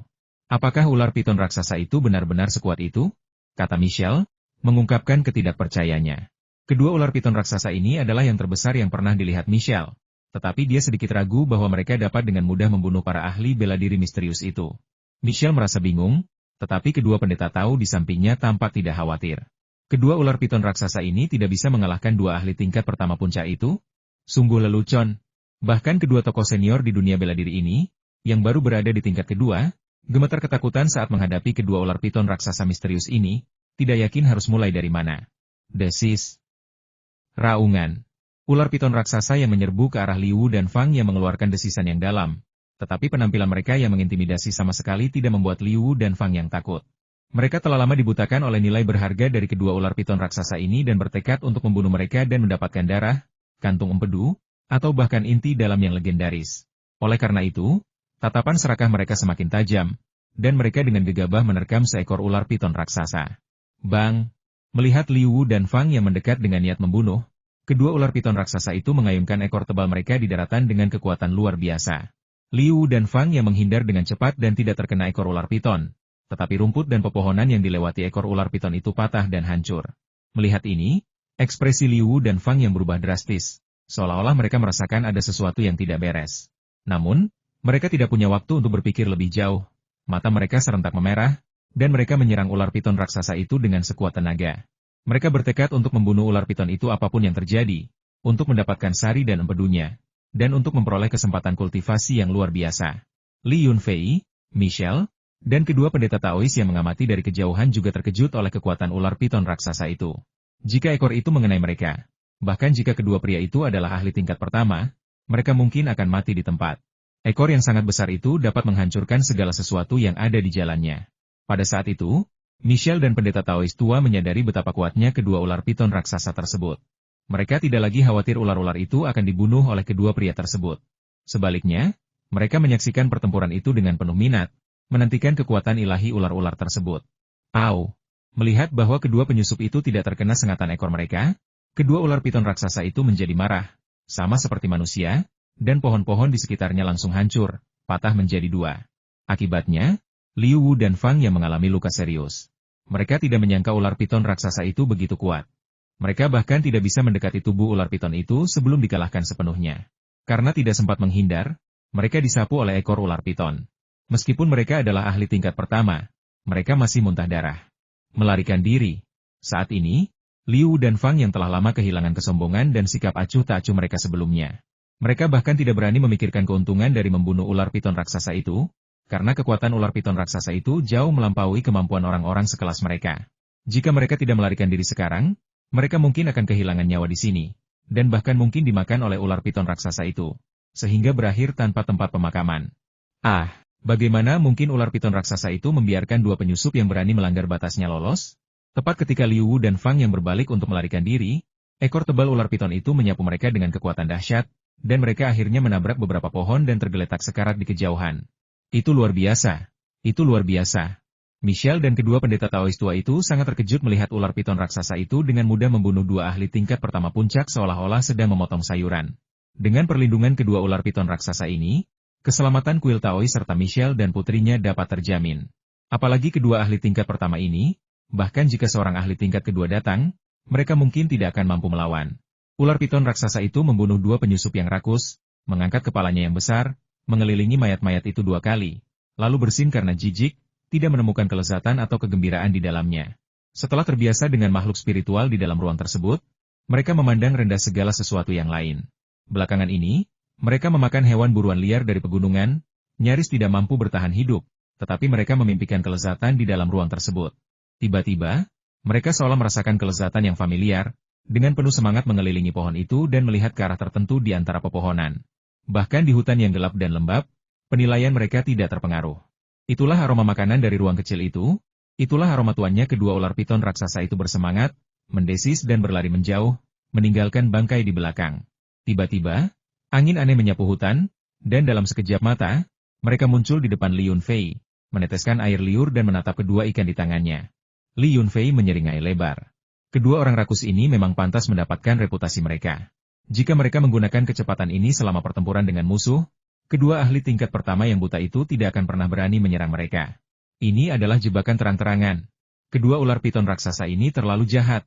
"Apakah ular piton raksasa itu benar-benar sekuat itu?" kata Michelle, mengungkapkan ketidakpercayanya. Kedua ular piton raksasa ini adalah yang terbesar yang pernah dilihat Michelle, tetapi dia sedikit ragu bahwa mereka dapat dengan mudah membunuh para ahli bela diri misterius itu. Michelle merasa bingung, Tetapi kedua pendeta tahu di sampingnya tampak tidak khawatir. Kedua ular piton raksasa ini tidak bisa mengalahkan dua ahli tingkat pertama puncak itu? Sungguh lelucon. Bahkan kedua tokoh senior di dunia bela diri ini, yang baru berada di tingkat kedua, gemetar ketakutan saat menghadapi kedua ular piton raksasa misterius ini, tidak yakin harus mulai dari mana. Desis. Raungan. Ular piton raksasa yang menyerbu ke arah Liu dan Fang yang mengeluarkan desisan yang dalam. Tetapi penampilan mereka yang mengintimidasi sama sekali tidak membuat Liu dan Fang yang takut. Mereka telah lama dibutakan oleh nilai berharga dari kedua ular piton raksasa ini dan bertekad untuk membunuh mereka dan mendapatkan darah, kantung empedu, atau bahkan inti dalam yang legendaris. Oleh karena itu, tatapan serakah mereka semakin tajam, dan mereka dengan gegabah menerkam seekor ular piton raksasa. Bang! Melihat Liu dan Fang yang mendekat dengan niat membunuh, kedua ular piton raksasa itu mengayunkan ekor tebal mereka di daratan dengan kekuatan luar biasa. Liu dan Fang yang menghindar dengan cepat dan tidak terkena ekor ular piton. Tetapi rumput dan pepohonan yang dilewati ekor ular piton itu patah dan hancur. Melihat ini, ekspresi Liu dan Fang yang berubah drastis, seolah-olah mereka merasakan ada sesuatu yang tidak beres. Namun, mereka tidak punya waktu untuk berpikir lebih jauh. Mata mereka serentak memerah, dan mereka menyerang ular piton raksasa itu dengan sekuat tenaga. Mereka bertekad untuk membunuh ular piton itu apapun yang terjadi, untuk mendapatkan sari dan empedunya, dan untuk memperoleh kesempatan kultivasi yang luar biasa. Li Yunfei, Michelle, dan kedua pendeta Taois yang mengamati dari kejauhan juga terkejut oleh kekuatan ular piton raksasa itu. Jika ekor itu mengenai mereka, bahkan jika kedua pria itu adalah ahli tingkat pertama, mereka mungkin akan mati di tempat. Ekor yang sangat besar itu dapat menghancurkan segala sesuatu yang ada di jalannya. Pada saat itu, Michelle dan pendeta Taois tua menyadari betapa kuatnya kedua ular piton raksasa tersebut. Mereka tidak lagi khawatir ular-ular itu akan dibunuh oleh kedua pria tersebut. Sebaliknya, mereka menyaksikan pertempuran itu dengan penuh minat, menantikan kekuatan ilahi ular-ular tersebut. Au! Melihat bahwa kedua penyusup itu tidak terkena sengatan ekor mereka, kedua ular piton raksasa itu menjadi marah, sama seperti manusia, dan pohon-pohon di sekitarnya langsung hancur, patah menjadi dua. Akibatnya, Liu Wu dan Fang yang mengalami luka serius. Mereka tidak menyangka ular piton raksasa itu begitu kuat. Mereka bahkan tidak bisa mendekati tubuh ular piton itu sebelum dikalahkan sepenuhnya. Karena tidak sempat menghindar, mereka disapu oleh ekor ular piton. Meskipun mereka adalah ahli tingkat pertama, mereka masih muntah darah. Melarikan diri. Saat ini, Liu dan Fang yang telah lama kehilangan kesombongan dan sikap acuh tak acuh mereka sebelumnya. Mereka bahkan tidak berani memikirkan keuntungan dari membunuh ular piton raksasa itu, karena kekuatan ular piton raksasa itu jauh melampaui kemampuan orang-orang sekelas mereka. Jika mereka tidak melarikan diri sekarang, mereka mungkin akan kehilangan nyawa di sini, dan bahkan mungkin dimakan oleh ular piton raksasa itu, sehingga berakhir tanpa tempat pemakaman. Bagaimana mungkin ular piton raksasa itu membiarkan dua penyusup yang berani melanggar batasnya lolos? Tepat ketika Liu Wu dan Fang yang berbalik untuk melarikan diri, ekor tebal ular piton itu menyapu mereka dengan kekuatan dahsyat, dan mereka akhirnya menabrak beberapa pohon dan tergeletak sekarat di kejauhan. Itu luar biasa. Itu luar biasa. Michelle dan kedua pendeta Taois tua itu sangat terkejut melihat ular piton raksasa itu dengan mudah membunuh dua ahli tingkat pertama puncak seolah-olah sedang memotong sayuran. Dengan perlindungan kedua ular piton raksasa ini, keselamatan kuil Taois serta Michelle dan putrinya dapat terjamin. Apalagi kedua ahli tingkat pertama ini, bahkan jika seorang ahli tingkat kedua datang, mereka mungkin tidak akan mampu melawan. Ular piton raksasa itu membunuh dua penyusup yang rakus, mengangkat kepalanya yang besar, mengelilingi mayat-mayat itu dua kali, lalu bersin karena jijik, tidak menemukan kelezatan atau kegembiraan di dalamnya. Setelah terbiasa dengan makhluk spiritual di dalam ruang tersebut, mereka memandang rendah segala sesuatu yang lain. Belakangan ini, mereka memakan hewan buruan liar dari pegunungan, nyaris tidak mampu bertahan hidup, tetapi mereka memimpikan kelezatan di dalam ruang tersebut. Tiba-tiba, mereka seolah merasakan kelezatan yang familiar, dengan penuh semangat mengelilingi pohon itu dan melihat ke arah tertentu di antara pepohonan. Bahkan di hutan yang gelap dan lembab, penilaian mereka tidak terpengaruh. Itulah aroma makanan dari ruang kecil itu, itulah aroma tuannya kedua ular piton raksasa itu bersemangat, mendesis dan berlari menjauh, meninggalkan bangkai di belakang. Tiba-tiba, angin aneh menyapu hutan, dan dalam sekejap mata, mereka muncul di depan Li Yunfei, meneteskan air liur dan menatap kedua ikan di tangannya. Li Yunfei menyeringai lebar. Kedua orang rakus ini memang pantas mendapatkan reputasi mereka. Jika mereka menggunakan kecepatan ini selama pertempuran dengan musuh, kedua ahli tingkat pertama yang buta itu tidak akan pernah berani menyerang mereka. Ini adalah jebakan terang-terangan. Kedua ular piton raksasa ini terlalu jahat.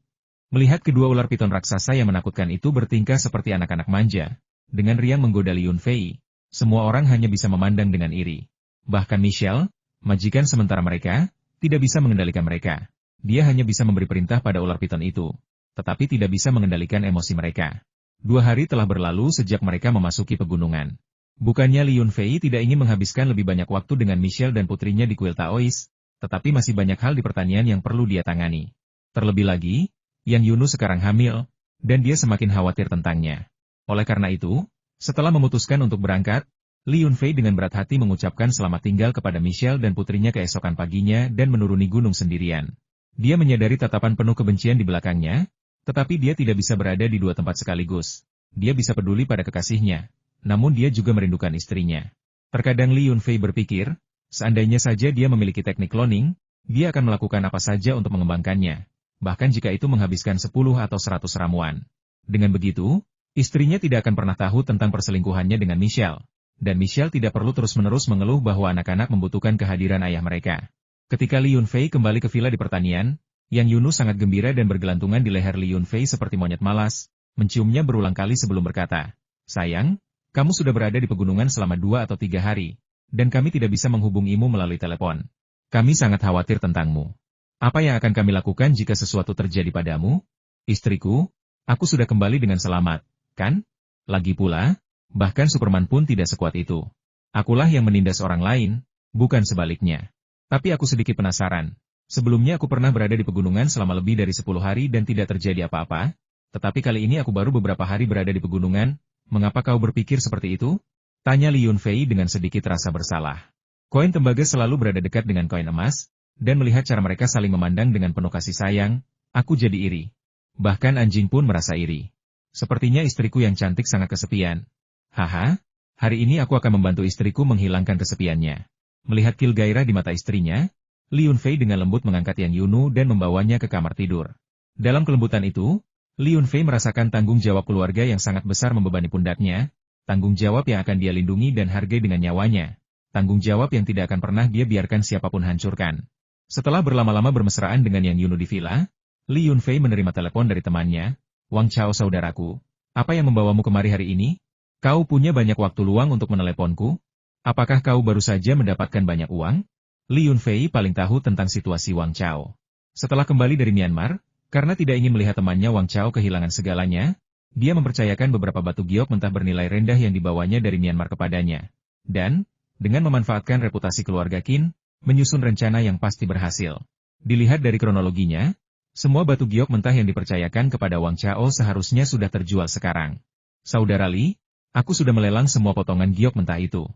Melihat kedua ular piton raksasa yang menakutkan itu bertingkah seperti anak-anak manja, dengan riang menggoda Li Yunfei, semua orang hanya bisa memandang dengan iri. Bahkan Michelle, majikan sementara mereka, tidak bisa mengendalikan mereka. Dia hanya bisa memberi perintah pada ular piton itu, tetapi tidak bisa mengendalikan emosi mereka. 2 hari telah berlalu sejak mereka memasuki pegunungan. Bukannya Li Yunfei tidak ingin menghabiskan lebih banyak waktu dengan Michelle dan putrinya di kuil Taois, tetapi masih banyak hal di pertanian yang perlu dia tangani. Terlebih lagi, Yang Yunu sekarang hamil, dan dia semakin khawatir tentangnya. Oleh karena itu, setelah memutuskan untuk berangkat, Li Yunfei dengan berat hati mengucapkan selamat tinggal kepada Michelle dan putrinya keesokan paginya dan menuruni gunung sendirian. Dia menyadari tatapan penuh kebencian di belakangnya, tetapi dia tidak bisa berada di 2 tempat sekaligus. Dia bisa peduli pada kekasihnya, namun dia juga merindukan istrinya. Terkadang Li Yunfei berpikir, seandainya saja dia memiliki teknik cloning, dia akan melakukan apa saja untuk mengembangkannya, bahkan jika itu menghabiskan 10 atau 100 ramuan. Dengan begitu, istrinya tidak akan pernah tahu tentang perselingkuhannya dengan Michelle, dan Michelle tidak perlu terus-menerus mengeluh bahwa anak-anak membutuhkan kehadiran ayah mereka. Ketika Li Yunfei kembali ke villa di pertanian, Yang Yunu sangat gembira dan bergelantungan di leher Li Yunfei seperti monyet malas, menciumnya berulang kali sebelum berkata, "Sayang, kamu sudah berada di pegunungan selama 2 atau 3 hari, dan kami tidak bisa menghubungimu melalui telepon. Kami sangat khawatir tentangmu. Apa yang akan kami lakukan jika sesuatu terjadi padamu? Istriku, aku sudah kembali dengan selamat, kan? Lagi pula, bahkan Superman pun tidak sekuat itu. Akulah yang menindas orang lain, bukan sebaliknya. Tapi aku sedikit penasaran. Sebelumnya aku pernah berada di pegunungan selama lebih dari 10 hari dan tidak terjadi apa-apa, tetapi kali ini aku baru beberapa hari berada di pegunungan. Mengapa kau berpikir seperti itu?" Tanya Li Yunfei dengan sedikit rasa bersalah. Koin tembaga selalu berada dekat dengan koin emas, dan melihat cara mereka saling memandang dengan penuh kasih sayang, aku jadi iri. Bahkan anjing pun merasa iri. Sepertinya istriku yang cantik sangat kesepian. Haha, hari ini aku akan membantu istriku menghilangkan kesepiannya. Melihat kil gairah di mata istrinya, Li Yunfei dengan lembut mengangkat Yang Yunu dan membawanya ke kamar tidur. Dalam kelembutan itu, Li Yunfei merasakan tanggung jawab keluarga yang sangat besar membebani pundaknya, tanggung jawab yang akan dia lindungi dan hargai dengan nyawanya, tanggung jawab yang tidak akan pernah dia biarkan siapapun hancurkan. Setelah berlama-lama bermesraan dengan Yang Yunu di villa, Li Yunfei menerima telepon dari temannya, "Wang Chao saudaraku, apa yang membawamu kemari hari ini? Kau punya banyak waktu luang untuk meneleponku? Apakah kau baru saja mendapatkan banyak uang?" Li Yunfei paling tahu tentang situasi Wang Chao. Setelah kembali dari Myanmar, karena tidak ingin melihat temannya Wang Chao kehilangan segalanya, dia mempercayakan beberapa batu giok mentah bernilai rendah yang dibawanya dari Myanmar kepadanya. Dan, dengan memanfaatkan reputasi keluarga Qin, menyusun rencana yang pasti berhasil. Dilihat dari kronologinya, semua batu giok mentah yang dipercayakan kepada Wang Chao seharusnya sudah terjual sekarang. "Saudara Li, aku sudah melelang semua potongan giok mentah itu.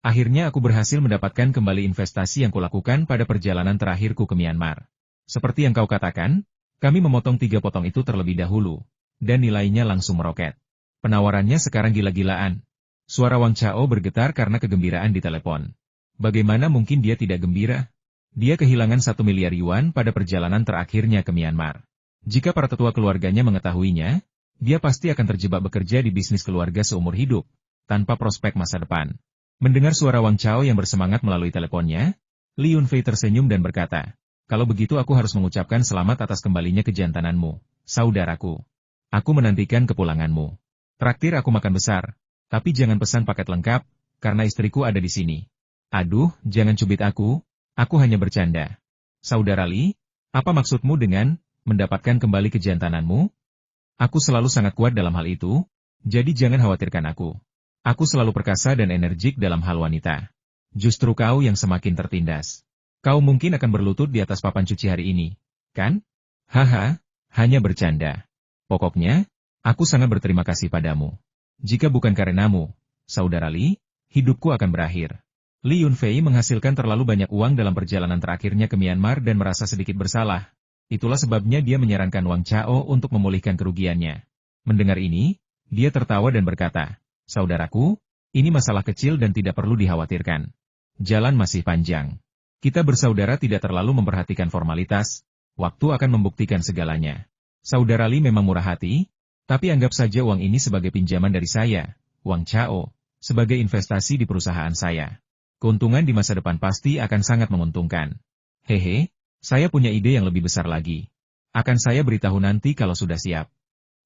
Akhirnya aku berhasil mendapatkan kembali investasi yang kulakukan pada perjalanan terakhirku ke Myanmar. Seperti yang kau katakan, kami memotong 3 potong itu terlebih dahulu, dan nilainya langsung meroket. Penawarannya sekarang gila-gilaan." Suara Wang Chao bergetar karena kegembiraan di telepon. Bagaimana mungkin dia tidak gembira? Dia kehilangan 1 miliar yuan pada perjalanan terakhirnya ke Myanmar. Jika para tetua keluarganya mengetahuinya, dia pasti akan terjebak bekerja di bisnis keluarga seumur hidup, tanpa prospek masa depan. Mendengar suara Wang Chao yang bersemangat melalui teleponnya, Li Yunfei tersenyum dan berkata, "Kalau begitu aku harus mengucapkan selamat atas kembalinya kejantananmu, saudaraku. Aku menantikan kepulanganmu. Traktir aku makan besar, tapi jangan pesan paket lengkap, karena istriku ada di sini." "Aduh, jangan cubit aku hanya bercanda." "Saudara Li, apa maksudmu dengan mendapatkan kembali kejantananmu? Aku selalu sangat kuat dalam hal itu, jadi jangan khawatirkan aku. Aku selalu perkasa dan energik dalam hal wanita. Justru kau yang semakin tertindas. Kau mungkin akan berlutut di atas papan cuci hari ini, kan?" "Haha, hanya bercanda. Pokoknya, aku sangat berterima kasih padamu. Jika bukan karenamu, saudara Li, hidupku akan berakhir." Li Yunfei menghasilkan terlalu banyak uang dalam perjalanan terakhirnya ke Myanmar dan merasa sedikit bersalah. Itulah sebabnya dia menyarankan Wang Chao untuk memulihkan kerugiannya. Mendengar ini, dia tertawa dan berkata, "Saudaraku, ini masalah kecil dan tidak perlu dikhawatirkan. Jalan masih panjang. Kita bersaudara tidak terlalu memperhatikan formalitas, waktu akan membuktikan segalanya. Saudara Li memang murah hati, tapi anggap saja uang ini sebagai pinjaman dari saya, Wang Chao, sebagai investasi di perusahaan saya. Keuntungan di masa depan pasti akan sangat menguntungkan. Hehe, saya punya ide yang lebih besar lagi. Akan saya beritahu nanti kalau sudah siap."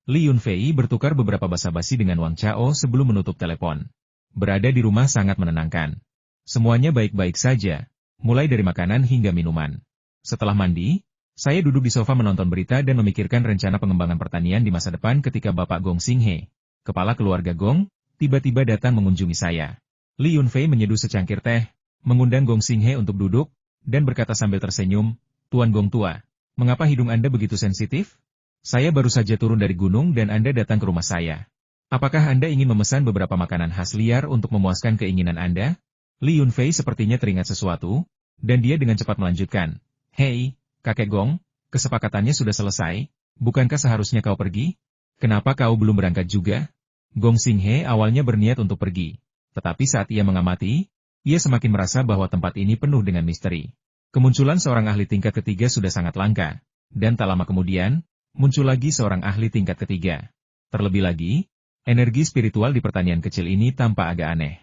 Li Yunfei bertukar beberapa basa-basi dengan Wang Chao sebelum menutup telepon. Berada di rumah sangat menenangkan. Semuanya baik-baik saja, mulai dari makanan hingga minuman. Setelah mandi, saya duduk di sofa menonton berita dan memikirkan rencana pengembangan pertanian di masa depan ketika Bapak Gong Xinghe, kepala keluarga Gong, tiba-tiba datang mengunjungi saya. Li Yunfei menyeduh secangkir teh, mengundang Gong Xinghe untuk duduk, dan berkata sambil tersenyum, "Tuan Gong tua, mengapa hidung Anda begitu sensitif? Saya baru saja turun dari gunung dan Anda datang ke rumah saya. Apakah Anda ingin memesan beberapa makanan khas liar untuk memuaskan keinginan Anda?" Li Yunfei sepertinya teringat sesuatu, dan dia dengan cepat melanjutkan, "Hei, Kakek Gong, kesepakatannya sudah selesai, bukankah seharusnya kau pergi? Kenapa kau belum berangkat juga?" Gong Xinghe awalnya berniat untuk pergi, tetapi saat ia mengamati, ia semakin merasa bahwa tempat ini penuh dengan misteri. Kemunculan seorang ahli tingkat ketiga sudah sangat langka, dan tak lama kemudian, muncul lagi seorang ahli tingkat ketiga. Terlebih lagi, energi spiritual di pertanian kecil ini tampak agak aneh.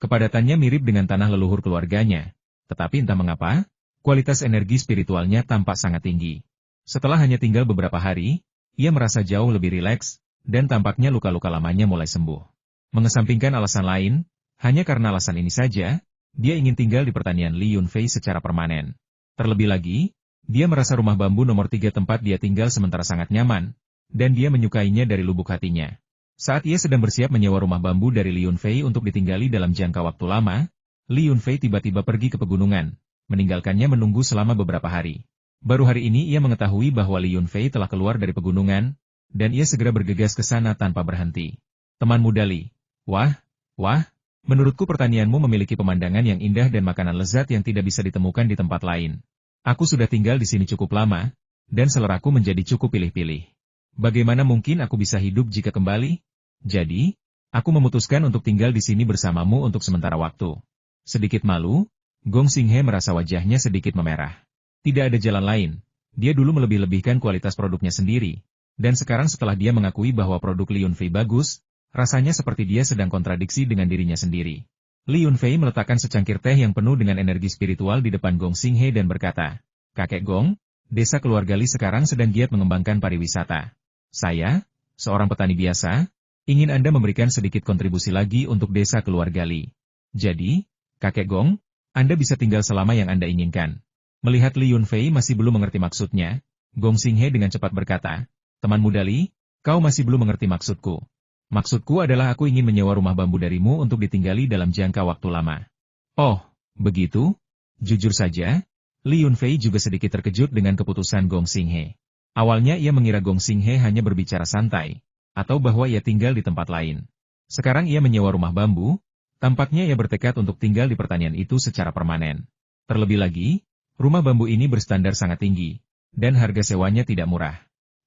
Kepadatannya mirip dengan tanah leluhur keluarganya, tetapi entah mengapa, kualitas energi spiritualnya tampak sangat tinggi. Setelah hanya tinggal beberapa hari, ia merasa jauh lebih rileks, dan tampaknya luka-luka lamanya mulai sembuh. Mengesampingkan alasan lain, hanya karena alasan ini saja, dia ingin tinggal di pertanian Li Yunfei secara permanen. Terlebih lagi, dia merasa rumah bambu nomor 3 tempat dia tinggal sementara sangat nyaman, dan dia menyukainya dari lubuk hatinya. Saat ia sedang bersiap menyewa rumah bambu dari Li Yunfei untuk ditinggali dalam jangka waktu lama, Li Yunfei tiba-tiba pergi ke pegunungan, meninggalkannya menunggu selama beberapa hari. Baru hari ini ia mengetahui bahwa Li Yunfei telah keluar dari pegunungan, dan ia segera bergegas ke sana tanpa berhenti. "Teman muda Li, wah, menurutku pertanianmu memiliki pemandangan yang indah dan makanan lezat yang tidak bisa ditemukan di tempat lain. Aku sudah tinggal di sini cukup lama, dan seleraku menjadi cukup pilih-pilih. Bagaimana mungkin aku bisa hidup jika kembali? Jadi, aku memutuskan untuk tinggal di sini bersamamu untuk sementara waktu." Sedikit malu, Gong Xinghe merasa wajahnya sedikit memerah. Tidak ada jalan lain, dia dulu melebih-lebihkan kualitas produknya sendiri, dan sekarang setelah dia mengakui bahwa produk Li Yunfei bagus, rasanya seperti dia sedang kontradiksi dengan dirinya sendiri. Li Yunfei meletakkan secangkir teh yang penuh dengan energi spiritual di depan Gong Xinghe dan berkata, "Kakek Gong, desa keluarga Li sekarang sedang giat mengembangkan pariwisata. Saya, seorang petani biasa, ingin Anda memberikan sedikit kontribusi lagi untuk desa keluarga Li. Jadi, Kakek Gong, Anda bisa tinggal selama yang Anda inginkan." Melihat Li Yunfei masih belum mengerti maksudnya, Gong Xinghe dengan cepat berkata, "Teman muda Li, kau masih belum mengerti maksudku. Maksudku adalah aku ingin menyewa rumah bambu darimu untuk ditinggali dalam jangka waktu lama." "Oh, begitu?" Jujur saja, Li Yunfei juga sedikit terkejut dengan keputusan Gong Xinghe. Awalnya ia mengira Gong Xinghe hanya berbicara santai, atau bahwa ia tinggal di tempat lain. Sekarang ia menyewa rumah bambu, tampaknya ia bertekad untuk tinggal di pertanian itu secara permanen. Terlebih lagi, rumah bambu ini berstandar sangat tinggi, dan harga sewanya tidak murah.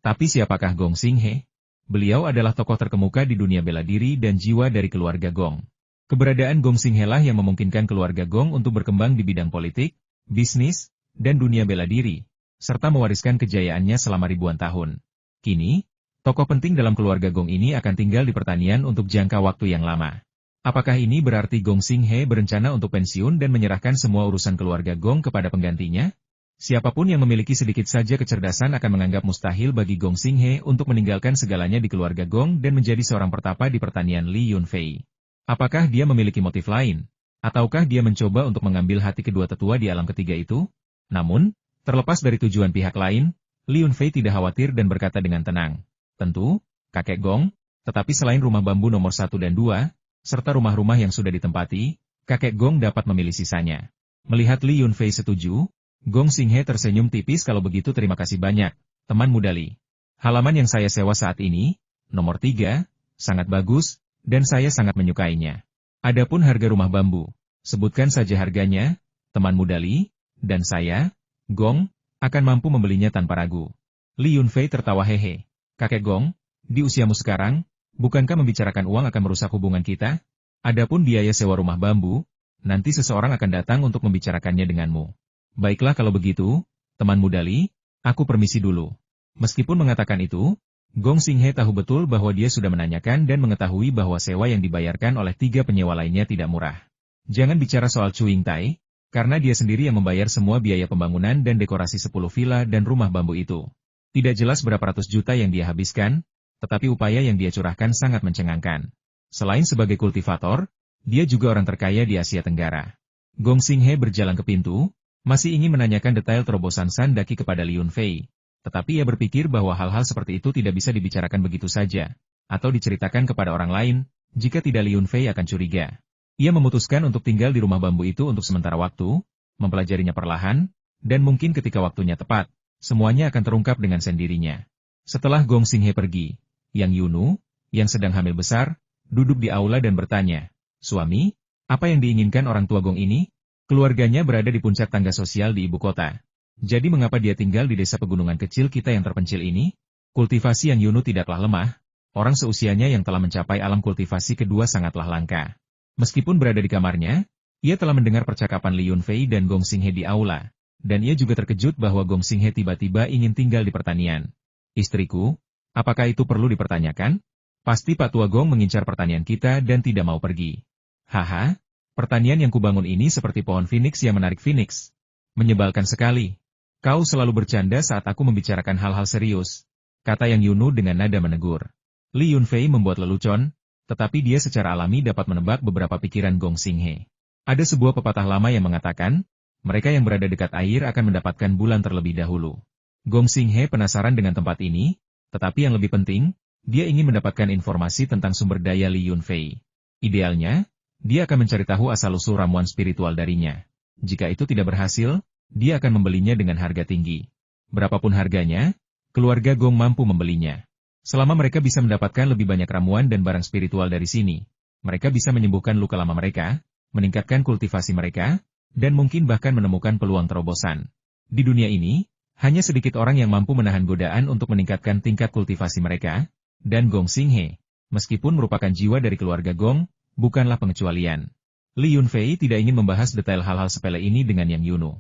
Tapi siapakah Gong Xinghe? Beliau adalah tokoh terkemuka di dunia bela diri dan jiwa dari keluarga Gong. Keberadaan Gong Xinghe lah yang memungkinkan keluarga Gong untuk berkembang di bidang politik, bisnis, dan dunia bela diri, serta mewariskan kejayaannya selama ribuan tahun. Kini, tokoh penting dalam keluarga Gong ini akan tinggal di pertanian untuk jangka waktu yang lama. Apakah ini berarti Gong Xinghe berencana untuk pensiun dan menyerahkan semua urusan keluarga Gong kepada penggantinya? Siapapun yang memiliki sedikit saja kecerdasan akan menganggap mustahil bagi Gong Xinghe untuk meninggalkan segalanya di keluarga Gong dan menjadi seorang pertapa di pertanian Li Yunfei. Apakah dia memiliki motif lain? Ataukah dia mencoba untuk mengambil hati kedua tetua di alam ketiga itu? Namun, terlepas dari tujuan pihak lain, Li Yunfei tidak khawatir dan berkata dengan tenang, "Tentu, Kakek Gong, tetapi selain rumah bambu nomor 1 dan 2, serta rumah-rumah yang sudah ditempati, Kakek Gong dapat memilih sisanya." Melihat Li Yunfei setuju, Gong Xinghe tersenyum tipis. "Kalau begitu terima kasih banyak, teman muda Li. Halaman yang saya sewa saat ini, nomor 3, sangat bagus, dan saya sangat menyukainya. Adapun harga rumah bambu, sebutkan saja harganya, teman muda Li, dan saya, Gong, akan mampu membelinya tanpa ragu." Li Yunfei tertawa hehe. "Kakek Gong, di usiamu sekarang, bukankah membicarakan uang akan merusak hubungan kita? Adapun biaya sewa rumah bambu, nanti seseorang akan datang untuk membicarakannya denganmu. Baiklah kalau begitu, teman muda Li, aku permisi dulu." Meskipun mengatakan itu, Gong Xinghe tahu betul bahwa dia sudah menanyakan dan mengetahui bahwa sewa yang dibayarkan oleh 3 penyewa lainnya tidak murah. Jangan bicara soal Chu Yingtai, karena dia sendiri yang membayar semua biaya pembangunan dan dekorasi 10 villa dan rumah bambu itu. Tidak jelas berapa ratus juta yang dia habiskan, tetapi upaya yang dia curahkan sangat mencengangkan. Selain sebagai kultivator, dia juga orang terkaya di Asia Tenggara. Gong Xinghe berjalan ke pintu, Masih ingin menanyakan detail terobosan San Daki kepada Li Yunfei. Tetapi ia berpikir bahwa hal-hal seperti itu tidak bisa dibicarakan begitu saja, atau diceritakan kepada orang lain, jika tidak Li Yunfei akan curiga. Ia memutuskan untuk tinggal di rumah bambu itu untuk sementara waktu, mempelajarinya perlahan, dan mungkin ketika waktunya tepat, semuanya akan terungkap dengan sendirinya. Setelah Gong Xinghe pergi, Yang Yunu, yang sedang hamil besar, duduk di aula dan bertanya, "Suami, apa yang diinginkan orang tua Gong ini?" Keluarganya berada di puncak tangga sosial di ibu kota. Jadi mengapa dia tinggal di desa pegunungan kecil kita yang terpencil ini? Kultivasi Yang Yunu tidaklah lemah, orang seusianya yang telah mencapai alam kultivasi kedua sangatlah langka. Meskipun berada di kamarnya, ia telah mendengar percakapan Li Yunfei dan Gong Xinghe di aula, dan ia juga terkejut bahwa Gong Xinghe tiba-tiba ingin tinggal di pertanian. "Istriku, apakah itu perlu dipertanyakan? Pasti Pak Tua Gong mengincar pertanian kita dan tidak mau pergi." "Haha, pertanian yang kubangun ini seperti pohon phoenix yang menarik phoenix. Menyebalkan sekali. Kau selalu bercanda saat aku membicarakan hal-hal serius," kata Yang Yunu dengan nada menegur. Li Yunfei membuat lelucon, tetapi dia secara alami dapat menebak beberapa pikiran Gong Xinghe. Ada sebuah pepatah lama yang mengatakan, mereka yang berada dekat air akan mendapatkan bulan terlebih dahulu. Gong Xinghe penasaran dengan tempat ini, tetapi yang lebih penting, dia ingin mendapatkan informasi tentang sumber daya Li Yunfei. Idealnya, dia akan mencari tahu asal-usul ramuan spiritual darinya. Jika itu tidak berhasil, dia akan membelinya dengan harga tinggi. Berapapun harganya, keluarga Gong mampu membelinya. Selama mereka bisa mendapatkan lebih banyak ramuan dan barang spiritual dari sini, mereka bisa menyembuhkan luka lama mereka, meningkatkan kultivasi mereka, dan mungkin bahkan menemukan peluang terobosan. Di dunia ini, hanya sedikit orang yang mampu menahan godaan untuk meningkatkan tingkat kultivasi mereka, dan Gong Xinghe, meskipun merupakan jiwa dari keluarga Gong, bukanlah pengecualian. Li Yunfei tidak ingin membahas detail hal-hal sepele ini dengan Yang Yunu.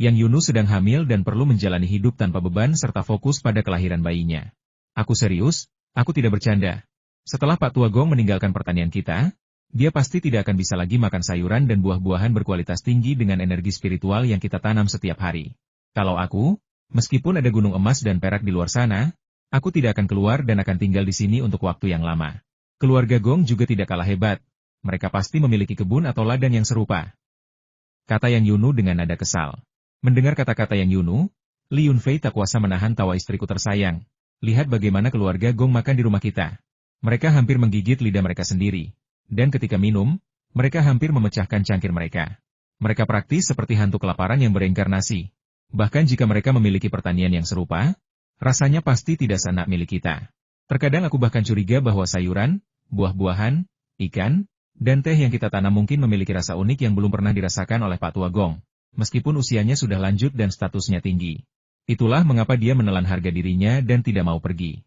Yang Yunu sedang hamil dan perlu menjalani hidup tanpa beban serta fokus pada kelahiran bayinya. "Aku serius, aku tidak bercanda. Setelah Pak Tua Gong meninggalkan pertanian kita, dia pasti tidak akan bisa lagi makan sayuran dan buah-buahan berkualitas tinggi dengan energi spiritual yang kita tanam setiap hari. Kalau aku, meskipun ada gunung emas dan perak di luar sana, aku tidak akan keluar dan akan tinggal di sini untuk waktu yang lama." Keluarga Gong juga tidak kalah hebat. Mereka pasti memiliki kebun atau ladang yang serupa, kata Yang Yunu dengan nada kesal. Mendengar kata-kata Yang Yunu, Li Yunfei tak kuasa menahan tawa, "Istriku tersayang. Lihat bagaimana keluarga Gong makan di rumah kita. Mereka hampir menggigit lidah mereka sendiri. Dan ketika minum, mereka hampir memecahkan cangkir mereka. Mereka praktis seperti hantu kelaparan yang bereinkarnasi. Bahkan jika mereka memiliki pertanian yang serupa, rasanya pasti tidak senak milik kita. Terkadang aku bahkan curiga bahwa sayuran, buah-buahan, ikan, dan teh yang kita tanam mungkin memiliki rasa unik yang belum pernah dirasakan oleh Pak Tua Gong, meskipun usianya sudah lanjut dan statusnya tinggi. Itulah mengapa dia menelan harga dirinya dan tidak mau pergi.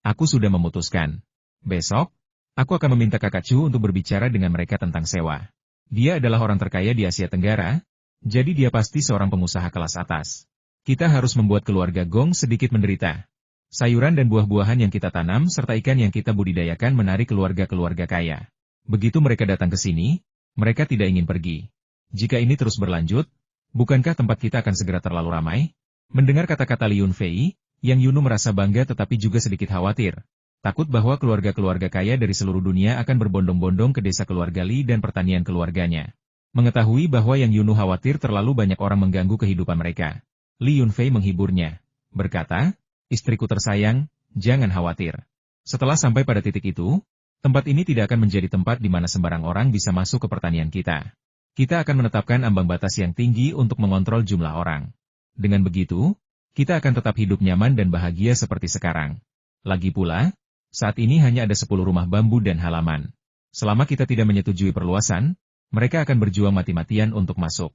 Aku sudah memutuskan. Besok, aku akan meminta Kakak Chu untuk berbicara dengan mereka tentang sewa. Dia adalah orang terkaya di Asia Tenggara, jadi dia pasti seorang pengusaha kelas atas. Kita harus membuat keluarga Gong sedikit menderita. Sayuran dan buah-buahan yang kita tanam serta ikan yang kita budidayakan menarik keluarga-keluarga kaya. Begitu mereka datang ke sini, mereka tidak ingin pergi. Jika ini terus berlanjut, bukankah tempat kita akan segera terlalu ramai? Mendengar kata-kata Li Yunfei, Yang Yunu merasa bangga tetapi juga sedikit khawatir. Takut bahwa keluarga-keluarga kaya dari seluruh dunia akan berbondong-bondong ke desa keluarga Li dan pertanian keluarganya. Mengetahui bahwa Yang Yunu khawatir terlalu banyak orang mengganggu kehidupan mereka, Li Yunfei menghiburnya, berkata, "Istriku tersayang, jangan khawatir. Setelah sampai pada titik itu, tempat ini tidak akan menjadi tempat di mana sembarang orang bisa masuk ke pertanian kita. Kita akan menetapkan ambang batas yang tinggi untuk mengontrol jumlah orang. Dengan begitu, kita akan tetap hidup nyaman dan bahagia seperti sekarang. Lagi pula, saat ini hanya ada 10 rumah bambu dan halaman. Selama kita tidak menyetujui perluasan, mereka akan berjuang mati-matian untuk masuk.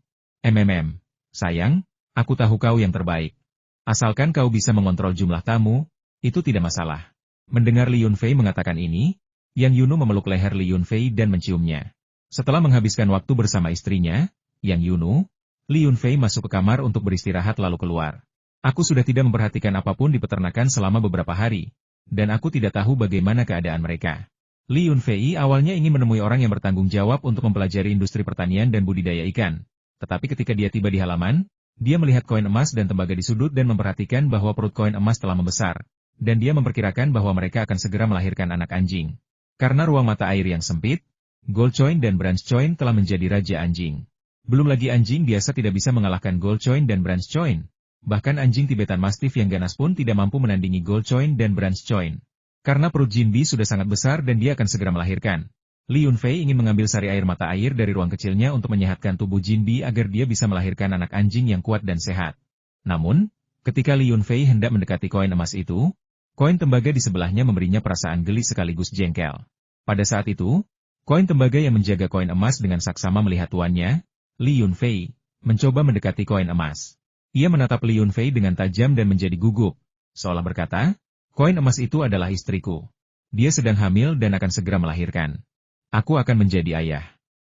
Sayang, aku tahu kau yang terbaik. Asalkan kau bisa mengontrol jumlah tamu, itu tidak masalah." Mendengar Li Yunfei mengatakan ini, Yang Yunu memeluk leher Li Yunfei dan menciumnya. Setelah menghabiskan waktu bersama istrinya, Yang Yunu, Li Yunfei masuk ke kamar untuk beristirahat lalu keluar. "Aku sudah tidak memperhatikan apapun di peternakan selama beberapa hari, dan aku tidak tahu bagaimana keadaan mereka." Li Yunfei awalnya ingin menemui orang yang bertanggung jawab untuk mempelajari industri pertanian dan budidaya ikan. Tetapi ketika dia tiba di halaman, dia melihat koin emas dan tembaga di sudut dan memperhatikan bahwa perut koin emas telah membesar, dan dia memperkirakan bahwa mereka akan segera melahirkan anak anjing. Karena ruang mata air yang sempit, Gold Coin dan Bronze Coin telah menjadi raja anjing. Belum lagi anjing biasa tidak bisa mengalahkan Gold Choin dan Bronze Choin. Bahkan anjing Tibetan Mastiff yang ganas pun tidak mampu menandingi Gold Choin dan Bronze Choin. Karena perut Jinbi sudah sangat besar dan dia akan segera melahirkan. Li Yunfei ingin mengambil sari air mata air dari ruang kecilnya untuk menyehatkan tubuh Jinbi agar dia bisa melahirkan anak anjing yang kuat dan sehat. Namun, ketika Li Yunfei hendak mendekati koin emas itu, koin tembaga di sebelahnya memberinya perasaan geli sekaligus jengkel. Pada saat itu, koin tembaga yang menjaga koin emas dengan saksama melihat tuannya, Li Yunfei, mencoba mendekati koin emas. Ia menatap Li Yunfei dengan tajam dan menjadi gugup, seolah berkata, koin emas itu adalah istriku. Dia sedang hamil dan akan segera melahirkan. Aku akan menjadi ayah.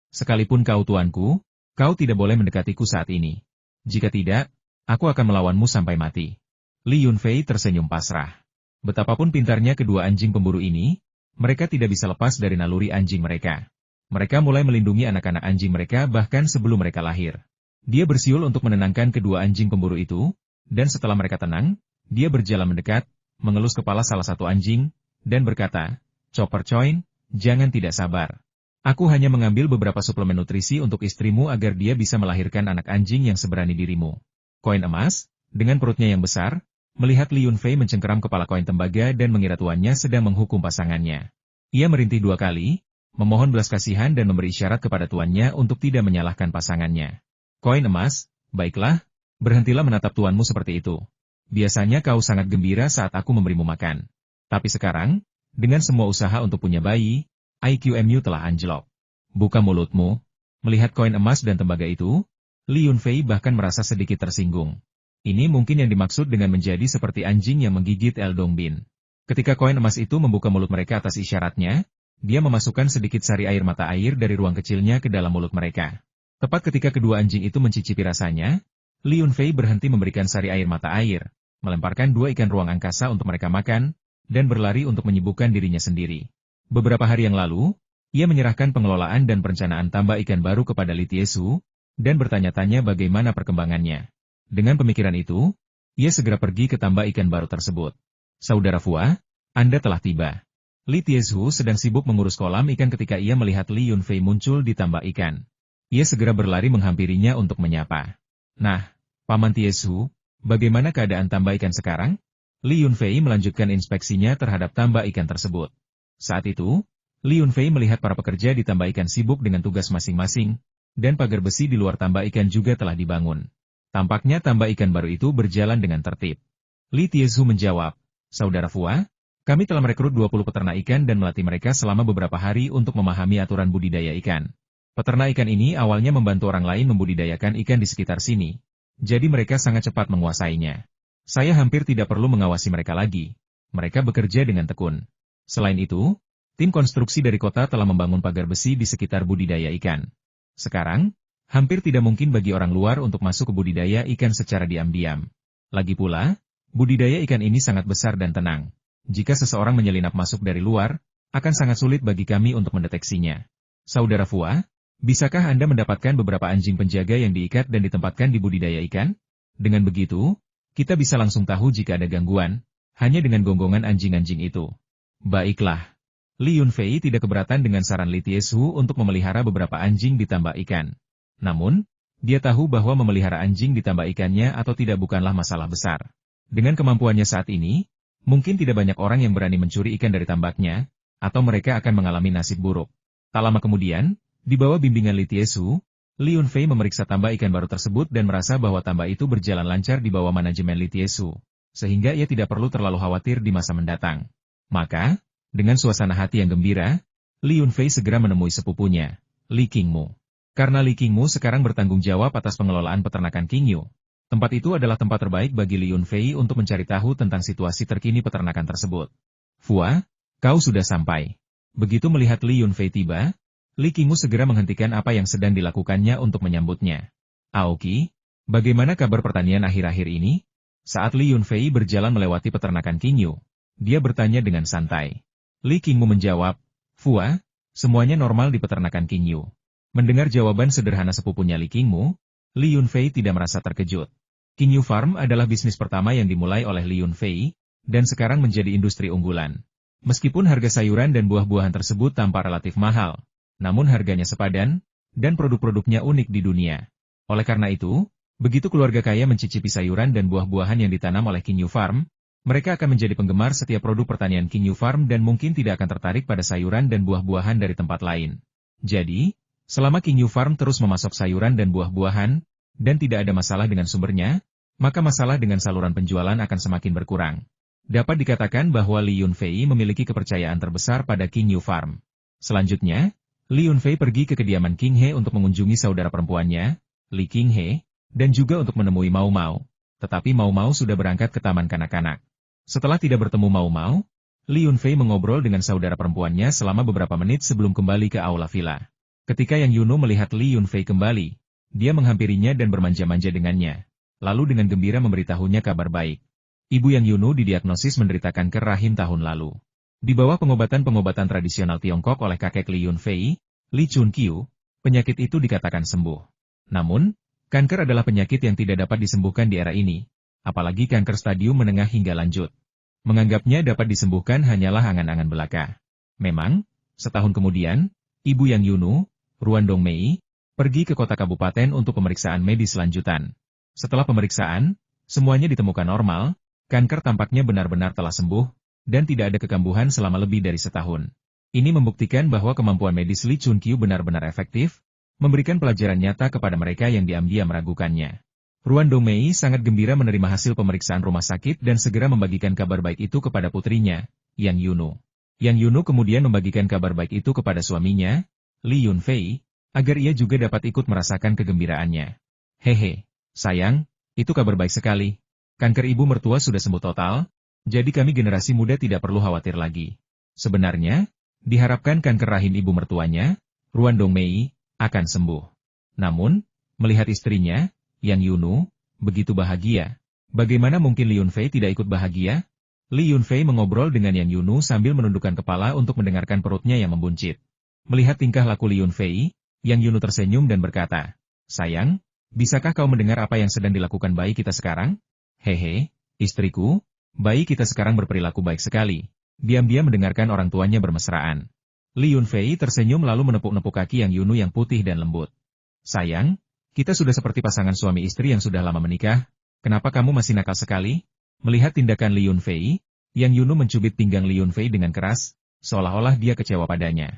Sekalipun kau tuanku, kau tidak boleh mendekatiku saat ini. Jika tidak, aku akan melawanmu sampai mati. Li Yunfei tersenyum pasrah. Betapapun pintarnya kedua anjing pemburu ini, mereka tidak bisa lepas dari naluri anjing mereka. Mereka mulai melindungi anak-anak anjing mereka bahkan sebelum mereka lahir. Dia bersiul untuk menenangkan kedua anjing pemburu itu, dan setelah mereka tenang, dia berjalan mendekat, mengelus kepala salah satu anjing, dan berkata, Chopper Choin, jangan tidak sabar. Aku hanya mengambil beberapa suplemen nutrisi untuk istrimu agar dia bisa melahirkan anak anjing yang seberani dirimu. Koin emas, dengan perutnya yang besar, melihat Li Yunfei mencengkeram kepala koin tembaga dan mengira tuannya sedang menghukum pasangannya. Ia merintih 2 kali, memohon belas kasihan dan memberi isyarat kepada tuannya untuk tidak menyalahkan pasangannya. Koin emas, baiklah, berhentilah menatap tuanmu seperti itu. Biasanya kau sangat gembira saat aku memberimu makan. Tapi sekarang, dengan semua usaha untuk punya bayi, IQMU telah anjlok. Buka mulutmu. Melihat koin emas dan tembaga itu, Li Yunfei bahkan merasa sedikit tersinggung. Ini mungkin yang dimaksud dengan menjadi seperti anjing yang menggigit El Dongbin. Ketika koin emas itu membuka mulut mereka atas isyaratnya, dia memasukkan sedikit sari air mata air dari ruang kecilnya ke dalam mulut mereka. Tepat ketika kedua anjing itu mencicipi rasanya, Li Yunfei berhenti memberikan sari air mata air, melemparkan 2 ikan ruang angkasa untuk mereka makan, dan berlari untuk menyibukkan dirinya sendiri. Beberapa hari yang lalu, ia menyerahkan pengelolaan dan perencanaan tambak ikan baru kepada Li Tiesu, dan bertanya-tanya bagaimana perkembangannya. Dengan pemikiran itu, ia segera pergi ke tambak ikan baru tersebut. Saudara Fua, Anda telah tiba. Li Tiesu sedang sibuk mengurus kolam ikan ketika ia melihat Li Yunfei muncul di tambak ikan. Ia segera berlari menghampirinya untuk menyapa. Nah, Paman Tiesu, bagaimana keadaan tambak ikan sekarang? Li Yunfei melanjutkan inspeksinya terhadap tambak ikan tersebut. Saat itu, Li Yunfei melihat para pekerja di tambak ikan sibuk dengan tugas masing-masing, dan pagar besi di luar tambak ikan juga telah dibangun. Tampaknya tambak ikan baru itu berjalan dengan tertib. Li Tiesu menjawab, Saudara Fua, kami telah merekrut 20 peternak ikan dan melatih mereka selama beberapa hari untuk memahami aturan budidaya ikan. Peternak ikan ini awalnya membantu orang lain membudidayakan ikan di sekitar sini. Jadi mereka sangat cepat menguasainya. Saya hampir tidak perlu mengawasi mereka lagi. Mereka bekerja dengan tekun. Selain itu, tim konstruksi dari kota telah membangun pagar besi di sekitar budidaya ikan. Sekarang, hampir tidak mungkin bagi orang luar untuk masuk ke budidaya ikan secara diam-diam. Lagi pula, budidaya ikan ini sangat besar dan tenang. Jika seseorang menyelinap masuk dari luar, akan sangat sulit bagi kami untuk mendeteksinya. Saudara Fua, bisakah Anda mendapatkan beberapa anjing penjaga yang diikat dan ditempatkan di budidaya ikan? Dengan begitu, kita bisa langsung tahu jika ada gangguan, hanya dengan gonggongan anjing-anjing itu. Baiklah. Li Yunfei tidak keberatan dengan saran Li Tiesu untuk memelihara beberapa anjing di tambak ikan. Namun, dia tahu bahwa memelihara anjing di tambak ikannya atau tidak bukanlah masalah besar. Dengan kemampuannya saat ini, mungkin tidak banyak orang yang berani mencuri ikan dari tambaknya, atau mereka akan mengalami nasib buruk. Tak lama kemudian, di bawah bimbingan Li Tiesu, Li Yunfei memeriksa tambak ikan baru tersebut dan merasa bahwa tambak itu berjalan lancar di bawah manajemen Li Tiesu, sehingga ia tidak perlu terlalu khawatir di masa mendatang. Maka, dengan suasana hati yang gembira, Li Yunfei segera menemui sepupunya, Li Qingmu. Karena Li Qingmu sekarang bertanggung jawab atas pengelolaan peternakan Qingyu. Tempat itu adalah tempat terbaik bagi Li Yunfei untuk mencari tahu tentang situasi terkini peternakan tersebut. Fua, kau sudah sampai. Begitu melihat Li Yunfei tiba, Li Qingmu segera menghentikan apa yang sedang dilakukannya untuk menyambutnya. Aoki, bagaimana kabar pertanian akhir-akhir ini? Saat Li Yunfei berjalan melewati peternakan Qingyu, dia bertanya dengan santai. Li Qingmu menjawab, Fua, semuanya normal di peternakan Qingyu. Mendengar jawaban sederhana sepupunya Li Qingmu, Li Yunfei tidak merasa terkejut. Qingyu Farm adalah bisnis pertama yang dimulai oleh Li Yunfei, dan sekarang menjadi industri unggulan. Meskipun harga sayuran dan buah-buahan tersebut tampak relatif mahal, namun harganya sepadan, dan produk-produknya unik di dunia. Oleh karena itu, begitu keluarga kaya mencicipi sayuran dan buah-buahan yang ditanam oleh Qingyu Farm, mereka akan menjadi penggemar setiap produk pertanian Qingyu Farm dan mungkin tidak akan tertarik pada sayuran dan buah-buahan dari tempat lain. Jadi, selama Qingyu Farm terus memasok sayuran dan buah-buahan, dan tidak ada masalah dengan sumbernya, maka masalah dengan saluran penjualan akan semakin berkurang. Dapat dikatakan bahwa Li Yunfei memiliki kepercayaan terbesar pada Qingyu Farm. Selanjutnya, Li Yunfei pergi ke kediaman Qing He untuk mengunjungi saudara perempuannya, Li Qing He, dan juga untuk menemui Mau Mau. Tetapi Mau Mau sudah berangkat ke taman kanak-kanak. Setelah tidak bertemu Mau Mau, Li Yunfei mengobrol dengan saudara perempuannya selama beberapa menit sebelum kembali ke aula villa. Ketika Yang Yunu melihat Li Yunfei kembali, dia menghampirinya dan bermanja-manja dengannya. Lalu dengan gembira memberitahunya kabar baik. Ibu Yang Yunu didiagnosis menderita kanker rahim tahun lalu. Di bawah pengobatan-pengobatan tradisional Tiongkok oleh kakek Li Yunfei, Li Chunqiu, penyakit itu dikatakan sembuh. Namun, kanker adalah penyakit yang tidak dapat disembuhkan di era ini, apalagi kanker stadium menengah hingga lanjut. Menganggapnya dapat disembuhkan hanyalah angan-angan belaka. Memang, setahun kemudian, Ibu Yang Yunu, Ruan Dongmei, pergi ke kota kabupaten untuk pemeriksaan medis lanjutan. Setelah pemeriksaan, semuanya ditemukan normal, kanker tampaknya benar-benar telah sembuh, dan tidak ada kekambuhan selama lebih dari setahun. Ini membuktikan bahwa kemampuan medis Li Chunqiu benar-benar efektif, memberikan pelajaran nyata kepada mereka yang diam-diam meragukannya. Ruan Dongmei sangat gembira menerima hasil pemeriksaan rumah sakit dan segera membagikan kabar baik itu kepada putrinya, Yang Yunu. Yang Yunu kemudian membagikan kabar baik itu kepada suaminya, Li Yunfei, agar ia juga dapat ikut merasakan kegembiraannya. Hehe, sayang, itu kabar baik sekali. Kanker ibu mertua sudah sembuh total, jadi kami generasi muda tidak perlu khawatir lagi. Sebenarnya, diharapkan kanker rahim ibu mertuanya, Ruan Dongmei, akan sembuh. Namun, melihat istrinya, Yang Yunu, begitu bahagia. Bagaimana mungkin Li Yunfei tidak ikut bahagia? Li Yunfei mengobrol dengan Yang Yunu sambil menundukkan kepala untuk mendengarkan perutnya yang membuncit. Melihat tingkah laku Li Yunfei, Yang Yunu tersenyum dan berkata, "Sayang, bisakah kau mendengar apa yang sedang dilakukan bayi kita sekarang?" "Hehe, istriku, bayi kita sekarang berperilaku baik sekali." Diam-diam mendengarkan orang tuanya bermesraan. Li Yunfei tersenyum lalu menepuk-nepuk kaki Yang Yunu yang putih dan lembut. "Sayang, kita sudah seperti pasangan suami istri yang sudah lama menikah, kenapa kamu masih nakal sekali?" Melihat tindakan Li Yunfei, Yang Yunu mencubit pinggang Li Yunfei dengan keras, seolah-olah dia kecewa padanya.